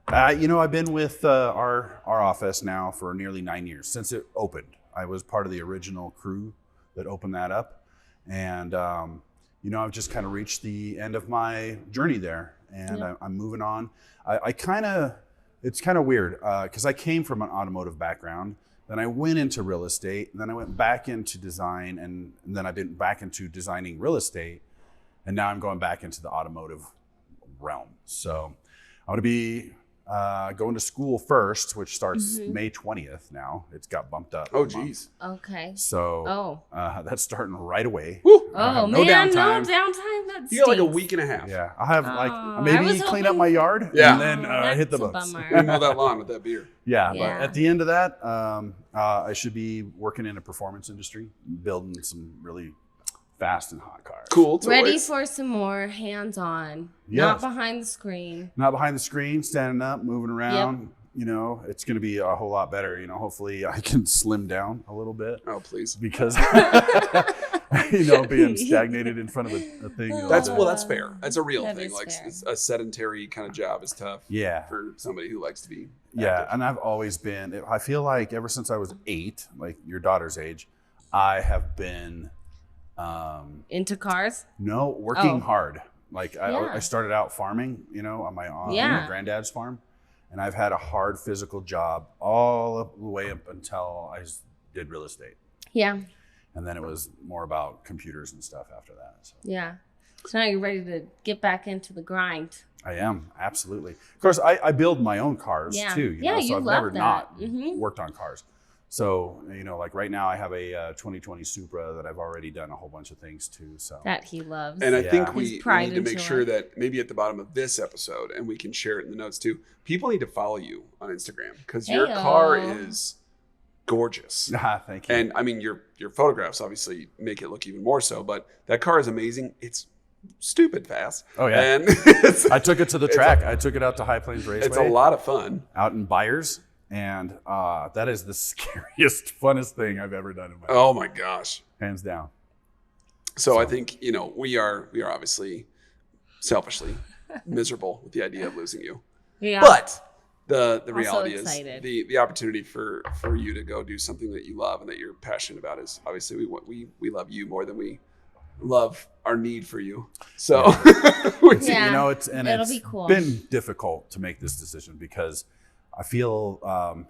[SPEAKER 3] I've been with our office now for nearly 9 years since it opened. I was part of the original crew that opened that up, and I've just kind of reached the end of my journey there, and
[SPEAKER 1] Yep.
[SPEAKER 3] I'm moving on. It's kind of weird because I came from an automotive background. Then I went into real estate, and then I went back into design, and then I've been back into designing real estate, and now I'm going back into the automotive realm. So I'm going to be going to school first, which starts May 20th now. It's got bumped up.
[SPEAKER 2] Oh,
[SPEAKER 3] a month.
[SPEAKER 2] geez.
[SPEAKER 1] Okay.
[SPEAKER 3] So
[SPEAKER 1] Oh.
[SPEAKER 3] that's starting right away.
[SPEAKER 2] Woo.
[SPEAKER 3] I
[SPEAKER 1] Oh,
[SPEAKER 3] have
[SPEAKER 1] man.
[SPEAKER 3] downtime.
[SPEAKER 1] No downtime. That
[SPEAKER 2] You got like a
[SPEAKER 1] stinks.
[SPEAKER 2] week and a half.
[SPEAKER 3] Yeah, I'll have
[SPEAKER 1] Oh,
[SPEAKER 3] like
[SPEAKER 1] I
[SPEAKER 3] maybe
[SPEAKER 1] was
[SPEAKER 3] clean up
[SPEAKER 1] hoping-
[SPEAKER 3] my yard
[SPEAKER 2] Yeah.
[SPEAKER 3] and then hit the
[SPEAKER 1] That's a
[SPEAKER 3] books.
[SPEAKER 1] bummer.
[SPEAKER 2] You mow that lawn with that beer.
[SPEAKER 3] Yeah,
[SPEAKER 1] Yeah.
[SPEAKER 3] but at the end of that, I should be working in a performance industry, building some really fast and hot cars.
[SPEAKER 2] Cool. Toys.
[SPEAKER 1] Ready for some more hands-on, not
[SPEAKER 3] Yes.
[SPEAKER 1] behind the screen.
[SPEAKER 3] Not behind the screen, standing up, moving around. It's going to be a whole lot better. Hopefully I can slim down a little bit
[SPEAKER 2] Oh, please.
[SPEAKER 3] because, being stagnated in front of a thing.
[SPEAKER 2] That's fair. That's a real
[SPEAKER 1] That
[SPEAKER 2] thing.
[SPEAKER 1] is
[SPEAKER 2] Like
[SPEAKER 1] fair.
[SPEAKER 2] a sedentary kind of job is tough.
[SPEAKER 3] Yeah.
[SPEAKER 2] For somebody who likes to be.
[SPEAKER 3] Yeah,
[SPEAKER 2] active.
[SPEAKER 3] and I've always been, I feel like ever since I was 8, like your daughter's age, I have been,
[SPEAKER 1] Into cars?
[SPEAKER 3] working
[SPEAKER 1] Oh.
[SPEAKER 3] hard. Like
[SPEAKER 1] Yeah.
[SPEAKER 3] I started out farming, on my
[SPEAKER 1] Yeah.
[SPEAKER 3] granddad's farm. And I've had a hard physical job all the way up until I did real estate.
[SPEAKER 1] Yeah.
[SPEAKER 3] And then it was more about computers and stuff after that. So
[SPEAKER 1] Yeah. So now you're ready to get back into the grind.
[SPEAKER 3] I am, absolutely. Of course, I build my own cars
[SPEAKER 1] Yeah.
[SPEAKER 3] too.
[SPEAKER 1] Yeah,
[SPEAKER 3] so
[SPEAKER 1] you
[SPEAKER 3] I've
[SPEAKER 1] love
[SPEAKER 3] never
[SPEAKER 1] that.
[SPEAKER 3] not
[SPEAKER 1] Mhm.
[SPEAKER 3] worked on cars. So, like right now I have a 2020 Supra that I've already done a whole bunch of things to. So
[SPEAKER 1] That he loves.
[SPEAKER 2] And I
[SPEAKER 3] Yeah.
[SPEAKER 2] think
[SPEAKER 1] His
[SPEAKER 2] we
[SPEAKER 1] pride
[SPEAKER 2] need to
[SPEAKER 1] and
[SPEAKER 2] make
[SPEAKER 1] joy.
[SPEAKER 2] sure that maybe at the bottom of this episode, and we can share it in the notes too, people need to follow you on Instagram because your
[SPEAKER 1] Heyo.
[SPEAKER 2] car is gorgeous.
[SPEAKER 3] thank you.
[SPEAKER 2] And I mean, your photographs obviously make it look even more so, but that car is amazing. It's stupid fast.
[SPEAKER 3] Oh, yeah.
[SPEAKER 2] And it's,
[SPEAKER 3] I took it to the
[SPEAKER 2] It's
[SPEAKER 3] track. I took it out to High Plains Raceway.
[SPEAKER 2] it's a lot of fun.
[SPEAKER 3] Out in Byers. And that is the scariest, funnest thing I've ever done in my life.
[SPEAKER 2] Oh my gosh.
[SPEAKER 3] Hands down.
[SPEAKER 2] So I think, we are obviously selfishly miserable with the idea of losing you.
[SPEAKER 1] Yeah.
[SPEAKER 2] But The
[SPEAKER 1] Also
[SPEAKER 2] reality
[SPEAKER 1] excited.
[SPEAKER 2] is the opportunity for you to go do something that you love and that you're passionate about is obviously we love you more than we love our need for you. So
[SPEAKER 1] Yeah.
[SPEAKER 3] You know,
[SPEAKER 1] It'll be cool.
[SPEAKER 3] been difficult to make this decision because I feel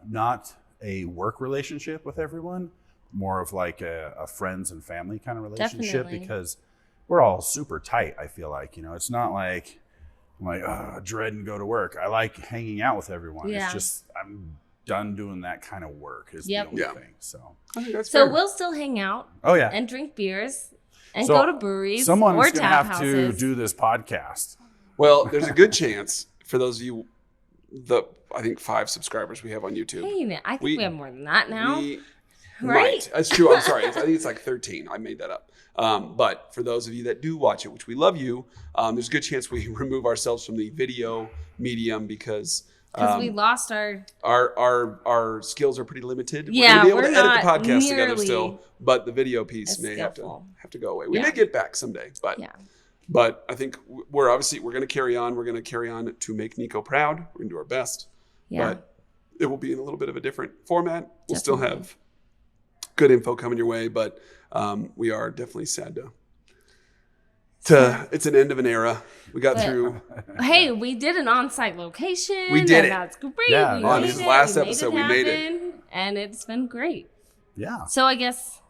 [SPEAKER 3] not a work relationship with everyone, more of like a friends and family kind of relationship.
[SPEAKER 1] Definitely.
[SPEAKER 3] Because we're all super tight. I feel like, you know, it's not like I'm like dread and go to work. I like hanging out with everyone.
[SPEAKER 1] Yeah.
[SPEAKER 3] It's just I'm done doing that kind of work is
[SPEAKER 1] Yep.
[SPEAKER 3] the only thing. So
[SPEAKER 2] I think that's
[SPEAKER 1] So
[SPEAKER 2] fair.
[SPEAKER 1] we'll still hang out
[SPEAKER 3] oh yeah,
[SPEAKER 1] and drink beers and
[SPEAKER 3] So
[SPEAKER 1] go to breweries
[SPEAKER 3] someone's
[SPEAKER 1] or
[SPEAKER 3] gonna
[SPEAKER 1] tap
[SPEAKER 3] have
[SPEAKER 1] houses.
[SPEAKER 3] to do this podcast.
[SPEAKER 2] Well, there's a good chance for those of you, I think 5 subscribers we have on YouTube.
[SPEAKER 1] Hey, I think
[SPEAKER 2] We-
[SPEAKER 1] we have more than that now.
[SPEAKER 2] We
[SPEAKER 1] Right?
[SPEAKER 2] might. That's true. I'm sorry. I think it's like 13. I made that up. But for those of you that do watch it, which we love you, there's a good chance we remove ourselves from the video medium because
[SPEAKER 1] Because we lost our.
[SPEAKER 2] our skills are pretty limited.
[SPEAKER 1] Yeah,
[SPEAKER 2] we're
[SPEAKER 1] we're
[SPEAKER 2] going to be able to edit
[SPEAKER 1] not
[SPEAKER 2] the podcast together
[SPEAKER 1] nearly
[SPEAKER 2] still, but the video piece
[SPEAKER 1] as
[SPEAKER 2] may have
[SPEAKER 1] skillful.
[SPEAKER 2] to go away. We
[SPEAKER 1] Yeah.
[SPEAKER 2] may get back someday, but
[SPEAKER 1] Yeah.
[SPEAKER 2] but I think we're going to carry on. We're going to carry on to make Nico proud. We're going to do our best.
[SPEAKER 1] Yeah.
[SPEAKER 2] But it will be in a little bit of a different format. We'll still
[SPEAKER 1] Definitely.
[SPEAKER 2] have good info coming your way, but we are definitely sad to it's an end of an era. We got
[SPEAKER 1] But-
[SPEAKER 2] through.
[SPEAKER 1] Hey, we did an on-site location.
[SPEAKER 2] We did
[SPEAKER 1] and
[SPEAKER 2] it.
[SPEAKER 1] That's great.
[SPEAKER 3] Yeah,
[SPEAKER 1] we
[SPEAKER 3] on
[SPEAKER 1] made
[SPEAKER 3] this
[SPEAKER 1] it.
[SPEAKER 2] last
[SPEAKER 1] We
[SPEAKER 2] episode, we made it.
[SPEAKER 1] happen, and it's been great.
[SPEAKER 3] Yeah.
[SPEAKER 1] So I guess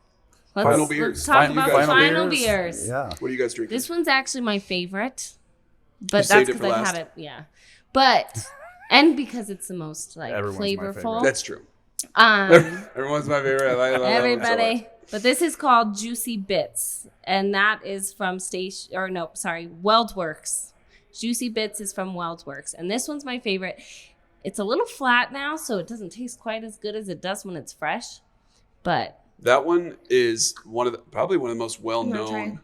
[SPEAKER 2] Final beers.
[SPEAKER 1] let's talk
[SPEAKER 2] Final
[SPEAKER 1] about the
[SPEAKER 2] beers.
[SPEAKER 1] final beers.
[SPEAKER 3] Yeah.
[SPEAKER 2] What are you guys drinking?
[SPEAKER 1] This one's actually my favorite,
[SPEAKER 2] You
[SPEAKER 1] but that's
[SPEAKER 2] saved it
[SPEAKER 1] because
[SPEAKER 2] for
[SPEAKER 1] I've
[SPEAKER 2] last?
[SPEAKER 1] had it. Yeah, but and because it's the most like
[SPEAKER 3] Everyone's my
[SPEAKER 1] flavorful.
[SPEAKER 3] favorite.
[SPEAKER 2] That's true. Everyone's my favorite. I love
[SPEAKER 1] Everybody.
[SPEAKER 2] So
[SPEAKER 1] But this is called Juicy Bits, and that is from Weldworks. Juicy Bits is from Weldworks, and this one's my favorite. It's a little flat now, so it doesn't taste quite as good as it does when it's fresh. But
[SPEAKER 2] that one is probably one of the most
[SPEAKER 1] I'm gonna
[SPEAKER 2] well-known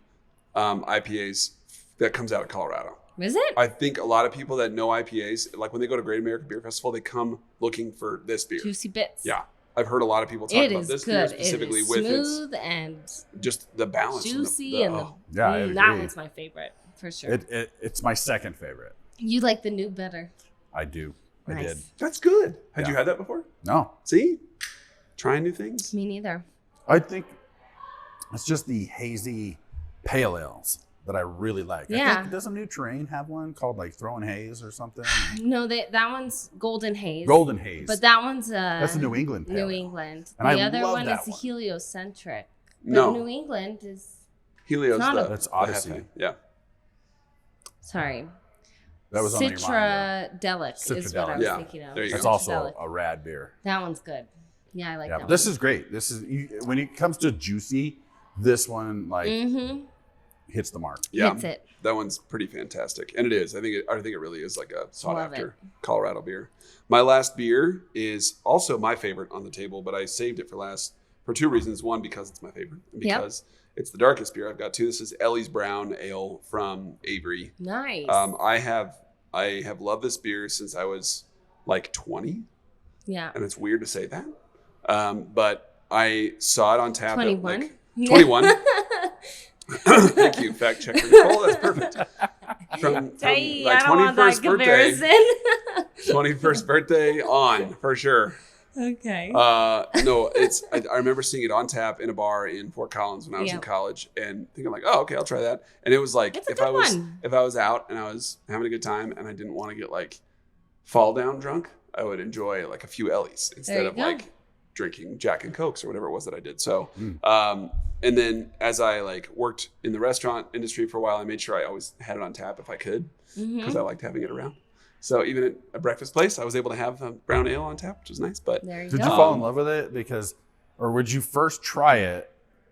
[SPEAKER 2] IPAs that comes out of Colorado.
[SPEAKER 1] is it?
[SPEAKER 2] I think a lot of people that know IPAs, like when they go to Great American Beer Festival, they come looking for this beer.
[SPEAKER 1] Juicy Bits.
[SPEAKER 2] Yeah. I've heard a lot of people talk
[SPEAKER 1] It
[SPEAKER 2] about
[SPEAKER 1] is
[SPEAKER 2] this beer
[SPEAKER 1] good.
[SPEAKER 2] specifically
[SPEAKER 1] it is
[SPEAKER 2] with
[SPEAKER 1] smooth and
[SPEAKER 2] just the balance.
[SPEAKER 1] juicy and the,
[SPEAKER 3] Yeah, I
[SPEAKER 1] that
[SPEAKER 3] agree.
[SPEAKER 1] one's my favorite for sure.
[SPEAKER 3] It's my second favorite.
[SPEAKER 1] You like the new better.
[SPEAKER 3] I do. I
[SPEAKER 1] Nice.
[SPEAKER 3] did.
[SPEAKER 2] That's good. Had
[SPEAKER 3] Yeah.
[SPEAKER 2] you had that before?
[SPEAKER 3] No,
[SPEAKER 2] See? Trying new things.
[SPEAKER 1] Me neither.
[SPEAKER 3] I think it's just the hazy pale ales that I really like. I
[SPEAKER 1] Yeah.
[SPEAKER 3] think, doesn't New Terrain have one called like Throwing Haze or something?
[SPEAKER 1] No, that one's Golden Haze.
[SPEAKER 3] Golden Haze.
[SPEAKER 1] But that one's
[SPEAKER 3] That's a New England pale
[SPEAKER 1] New
[SPEAKER 3] ale.
[SPEAKER 1] England.
[SPEAKER 3] And
[SPEAKER 1] The
[SPEAKER 3] I
[SPEAKER 1] other
[SPEAKER 3] love
[SPEAKER 1] one
[SPEAKER 3] that
[SPEAKER 1] is
[SPEAKER 3] one.
[SPEAKER 1] heliocentric. But
[SPEAKER 2] No.
[SPEAKER 1] New England is
[SPEAKER 2] Helios.
[SPEAKER 1] It's not a-
[SPEAKER 3] That's
[SPEAKER 2] the
[SPEAKER 3] Odyssey.
[SPEAKER 2] Hefe. Yeah.
[SPEAKER 1] sorry.
[SPEAKER 3] That was on your mind.
[SPEAKER 1] Citradelic is what I
[SPEAKER 3] Citradelic.
[SPEAKER 1] was
[SPEAKER 2] Yeah,
[SPEAKER 1] thinking of.
[SPEAKER 2] there you
[SPEAKER 3] That's
[SPEAKER 2] go.
[SPEAKER 3] also
[SPEAKER 1] Citradelic.
[SPEAKER 3] a rad beer.
[SPEAKER 1] That one's good. Yeah, I like
[SPEAKER 3] Yeah,
[SPEAKER 1] that
[SPEAKER 3] but this is great. This is when it comes to juicy, this one like
[SPEAKER 1] Mm-hmm.
[SPEAKER 3] hits the mark.
[SPEAKER 2] Yeah.
[SPEAKER 1] Hits it.
[SPEAKER 2] That one's pretty fantastic. And it is. I think it really is like a sought
[SPEAKER 1] Love
[SPEAKER 2] after Colorado beer. My last beer is also my favorite on the table, but I saved it for last for 2 reasons. One, because it's my favorite, and
[SPEAKER 1] Yep.
[SPEAKER 2] because it's the darkest beer I've got too. This is Ellie's Brown Ale from Avery.
[SPEAKER 1] Nice.
[SPEAKER 2] I have loved this beer since I was like 20,
[SPEAKER 1] yeah.
[SPEAKER 2] and it's weird to say that. But I saw it on tap.
[SPEAKER 1] 21.
[SPEAKER 2] At, 21. Thank you, fact checker Nicole. That's perfect. From
[SPEAKER 1] Hey,
[SPEAKER 2] my
[SPEAKER 1] I don't want that
[SPEAKER 2] 21st birthday,
[SPEAKER 1] comparison.
[SPEAKER 2] 21st birthday on for sure.
[SPEAKER 1] Okay.
[SPEAKER 2] No, I remember seeing it on tap in a bar in Fort Collins when I was in
[SPEAKER 1] Yep.
[SPEAKER 2] college, and thinking like, oh, okay, I'll try that. And it was like
[SPEAKER 1] It's a
[SPEAKER 2] if
[SPEAKER 1] good
[SPEAKER 2] I was
[SPEAKER 1] one.
[SPEAKER 2] if I was out and I was having a good time and I didn't want to get like fall down drunk, I would enjoy like a few Ellies instead
[SPEAKER 1] you
[SPEAKER 2] of
[SPEAKER 1] go.
[SPEAKER 2] like drinking Jack and Cokes or whatever it was that I did. So, and then as I like worked in the restaurant industry for a while, I made sure I always had it on tap if I could because I liked having it around. So even at a breakfast place, I was able to have a brown ale on tap, which was nice. But
[SPEAKER 1] There you
[SPEAKER 3] Did
[SPEAKER 1] go.
[SPEAKER 3] you fall in love with it or would you first try it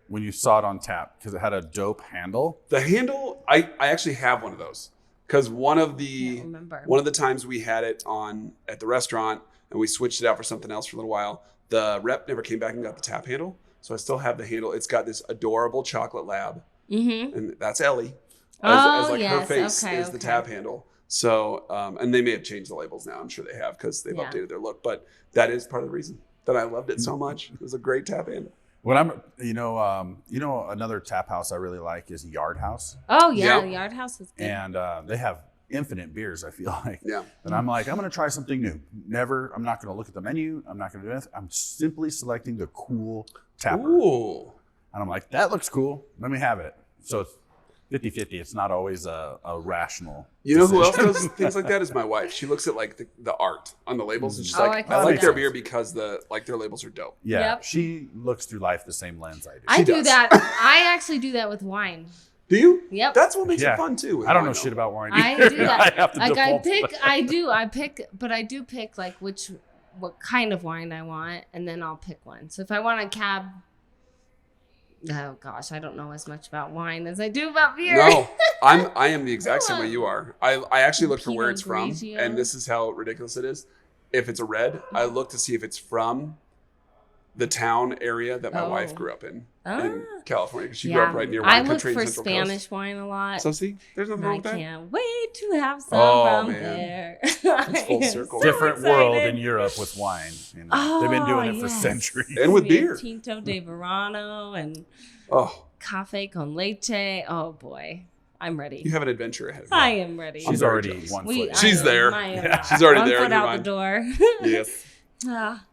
[SPEAKER 3] when you saw it on tap because it had a dope handle?
[SPEAKER 2] the handle, I actually have one of those because one of the
[SPEAKER 1] remember.
[SPEAKER 2] times we had it on at the restaurant and we switched it out for something else for a little while, the rep never came back and got the tap handle. So I still have the handle. It's got this adorable chocolate lab, and that's Ellie. As like her
[SPEAKER 1] yes.
[SPEAKER 2] face
[SPEAKER 1] Okay,
[SPEAKER 2] is the
[SPEAKER 1] okay.
[SPEAKER 2] tap handle. So, and they may have changed the labels now. I'm sure they have because they've
[SPEAKER 1] Yeah.
[SPEAKER 2] updated their look. But that is part of the reason that I loved it so much. It was a great tap handle.
[SPEAKER 3] When I'm, another tap house I really like is Yard House,
[SPEAKER 1] Oh yeah,
[SPEAKER 2] Yeah.
[SPEAKER 1] the Yard House is good.
[SPEAKER 3] and they have infinite beers, I feel like.
[SPEAKER 2] Yeah.
[SPEAKER 3] And I'm like, I'm going to try something new. I'm not going to look at the menu. I'm not going to do anything. I'm simply selecting the cool tapper.
[SPEAKER 2] Ooh.
[SPEAKER 3] And I'm like, that looks cool. Let me have it. So it's 50-50. It's not always a rational
[SPEAKER 2] You know who else
[SPEAKER 3] decision.
[SPEAKER 2] does things like that is my wife. She looks at like the art on the labels and she's
[SPEAKER 1] Oh,
[SPEAKER 2] like,
[SPEAKER 1] I
[SPEAKER 2] I
[SPEAKER 1] can
[SPEAKER 2] like
[SPEAKER 1] see
[SPEAKER 2] their
[SPEAKER 1] that.
[SPEAKER 2] beer because their labels are dope.
[SPEAKER 3] Yeah,
[SPEAKER 1] Yep.
[SPEAKER 3] she looks through life the same lens I do.
[SPEAKER 1] I
[SPEAKER 2] She
[SPEAKER 1] do
[SPEAKER 2] does.
[SPEAKER 1] that. I actually do that with wine.
[SPEAKER 2] Do you?
[SPEAKER 1] Yep.
[SPEAKER 2] That's what makes
[SPEAKER 3] Yeah.
[SPEAKER 2] it fun too.
[SPEAKER 3] I don't know shit about wine.
[SPEAKER 1] I
[SPEAKER 3] either.
[SPEAKER 1] do that.
[SPEAKER 3] I have to
[SPEAKER 1] Like I
[SPEAKER 3] default to
[SPEAKER 1] pick,
[SPEAKER 3] that.
[SPEAKER 1] but I do pick like what kind of wine I want, and then I'll pick one. So if I want a cab, oh gosh, I don't know as much about wine as I do about beer.
[SPEAKER 2] No, I am the exact same way you are. I actually look for where
[SPEAKER 1] Pinot
[SPEAKER 2] it's from,
[SPEAKER 1] Grigio.
[SPEAKER 2] and this is how ridiculous it is. If it's a red, I look to see if it's from the town area that my wife grew up in California, because she grew up right near
[SPEAKER 1] I
[SPEAKER 2] wine
[SPEAKER 1] look
[SPEAKER 2] country
[SPEAKER 1] for
[SPEAKER 2] in Central
[SPEAKER 1] Spanish
[SPEAKER 2] Coast.
[SPEAKER 1] wine a lot.
[SPEAKER 2] So see, there's nothing
[SPEAKER 1] And
[SPEAKER 2] wrong
[SPEAKER 1] I
[SPEAKER 2] with that.
[SPEAKER 1] can't wait to have some
[SPEAKER 2] Oh,
[SPEAKER 1] from
[SPEAKER 2] man.
[SPEAKER 1] there.
[SPEAKER 2] It's full circle.
[SPEAKER 3] Different
[SPEAKER 1] excited.
[SPEAKER 3] world in Europe with wine. You know? They've been doing it for
[SPEAKER 1] yes.
[SPEAKER 3] centuries.
[SPEAKER 2] And with
[SPEAKER 1] Rio
[SPEAKER 2] beer.
[SPEAKER 1] Tinto de Verano and
[SPEAKER 2] Oh,
[SPEAKER 1] Cafe con Leche. Oh boy, I'm ready.
[SPEAKER 2] you have an adventure ahead of you.
[SPEAKER 1] I am ready.
[SPEAKER 3] She's
[SPEAKER 2] very
[SPEAKER 3] already
[SPEAKER 2] jealous.
[SPEAKER 3] one
[SPEAKER 1] We-
[SPEAKER 3] foot.
[SPEAKER 2] She's
[SPEAKER 1] I
[SPEAKER 2] there.
[SPEAKER 1] am
[SPEAKER 3] Yeah.
[SPEAKER 2] She's already
[SPEAKER 1] one
[SPEAKER 2] there
[SPEAKER 1] foot
[SPEAKER 2] in your
[SPEAKER 1] out
[SPEAKER 2] mind.
[SPEAKER 1] the door.
[SPEAKER 2] Yes.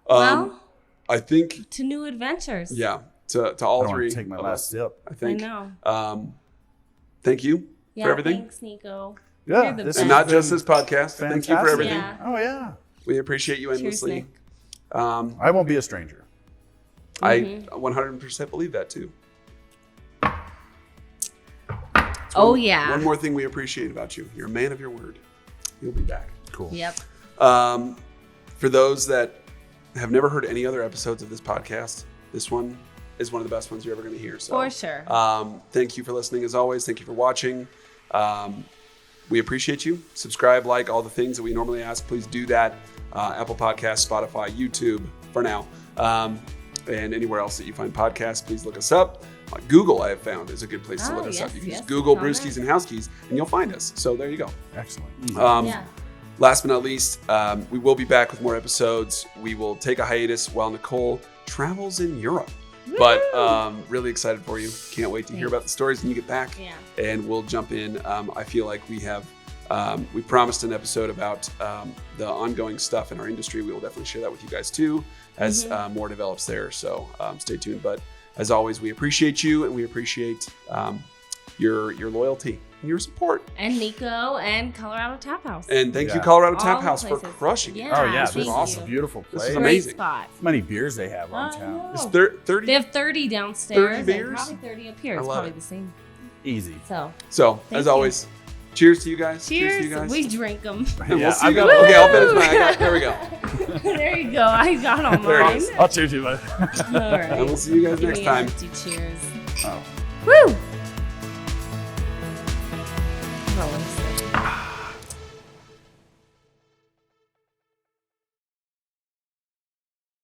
[SPEAKER 1] Well,
[SPEAKER 2] I think,
[SPEAKER 1] to new adventures.
[SPEAKER 2] yeah, to
[SPEAKER 3] I
[SPEAKER 2] all
[SPEAKER 3] don't want
[SPEAKER 2] three.
[SPEAKER 3] to take my
[SPEAKER 2] of
[SPEAKER 3] last
[SPEAKER 2] us,
[SPEAKER 3] sip.
[SPEAKER 2] I think.
[SPEAKER 1] I know.
[SPEAKER 2] Thank you
[SPEAKER 1] Yeah,
[SPEAKER 2] for everything.
[SPEAKER 1] thanks, Nico.
[SPEAKER 3] Yeah,
[SPEAKER 1] You're the
[SPEAKER 3] this
[SPEAKER 1] best.
[SPEAKER 2] And not just this podcast.
[SPEAKER 3] fantastic.
[SPEAKER 2] Thank you for everything.
[SPEAKER 1] Yeah.
[SPEAKER 3] Oh yeah,
[SPEAKER 2] We appreciate you
[SPEAKER 1] Cheers,
[SPEAKER 2] endlessly.
[SPEAKER 1] Nick.
[SPEAKER 3] I won't be a stranger.
[SPEAKER 2] I 100% believe that too.
[SPEAKER 1] Oh yeah.
[SPEAKER 2] One more thing we appreciate about you. You're a man of your word. You'll be back.
[SPEAKER 3] Cool.
[SPEAKER 1] Yep.
[SPEAKER 2] For those that have never heard any other episodes of this podcast, this one is one of the best ones you're ever going to hear. So,
[SPEAKER 1] For sure.
[SPEAKER 2] Thank you for listening as always. Thank you for watching. We appreciate you. Subscribe, like, all the things that we normally ask. Please do that. Apple Podcasts, Spotify, YouTube for now. And anywhere else that you find podcasts, please look us up. Google, I have found, is a good place to look us up. You can just Google Brewskis and Housekeys and you'll find us. So there you go.
[SPEAKER 3] Excellent.
[SPEAKER 1] Yeah.
[SPEAKER 2] Last but not least, we will be back with more episodes. We will take a hiatus while Nicole travels in Europe. But really excited for you. Can't wait to hear about the stories when you get back.
[SPEAKER 1] Yeah.
[SPEAKER 2] And we'll jump in. I feel like we promised an episode about the ongoing stuff in our industry. We will definitely share that with you guys too as more develops there. So stay tuned. But as always, we appreciate you and we appreciate your loyalty and your support.
[SPEAKER 1] And Nico and Colorado Tap House.
[SPEAKER 2] And thank you,
[SPEAKER 3] Yeah.
[SPEAKER 2] Colorado
[SPEAKER 1] All
[SPEAKER 2] Tap
[SPEAKER 1] the
[SPEAKER 2] House, for
[SPEAKER 1] places.
[SPEAKER 2] crushing it.
[SPEAKER 1] Yeah.
[SPEAKER 3] Oh yeah,
[SPEAKER 2] This
[SPEAKER 3] this
[SPEAKER 2] was
[SPEAKER 3] is
[SPEAKER 2] awesome.
[SPEAKER 3] a beautiful
[SPEAKER 2] This
[SPEAKER 3] place.
[SPEAKER 2] is
[SPEAKER 1] Great
[SPEAKER 2] amazing.
[SPEAKER 1] spot.
[SPEAKER 3] How many beers they have on
[SPEAKER 1] I
[SPEAKER 3] town?
[SPEAKER 1] know.
[SPEAKER 2] It's
[SPEAKER 1] They
[SPEAKER 2] 30.
[SPEAKER 1] have 30 downstairs.
[SPEAKER 2] 30
[SPEAKER 1] and
[SPEAKER 2] beers?
[SPEAKER 1] probably 30 up here.
[SPEAKER 2] I
[SPEAKER 1] It's
[SPEAKER 2] love
[SPEAKER 1] probably
[SPEAKER 2] it.
[SPEAKER 1] the same.
[SPEAKER 3] Easy.
[SPEAKER 1] So,
[SPEAKER 2] So,
[SPEAKER 1] Thank
[SPEAKER 2] as
[SPEAKER 1] you.
[SPEAKER 2] always, cheers to you guys.
[SPEAKER 1] cheers.
[SPEAKER 2] To you guys.
[SPEAKER 1] We drink them.
[SPEAKER 2] And
[SPEAKER 3] Yeah,
[SPEAKER 2] we'll see
[SPEAKER 3] I've
[SPEAKER 2] you
[SPEAKER 3] got-
[SPEAKER 2] guys. Okay, I'll finish mine. There we go.
[SPEAKER 1] There you go. I got all
[SPEAKER 2] There it
[SPEAKER 1] mine.
[SPEAKER 2] is.
[SPEAKER 3] I'll cheers you, bud.
[SPEAKER 1] All right.
[SPEAKER 2] And we'll see you guys
[SPEAKER 1] Give
[SPEAKER 2] next
[SPEAKER 1] me
[SPEAKER 2] time.
[SPEAKER 1] empty cheers.
[SPEAKER 3] Oh.
[SPEAKER 1] Woo!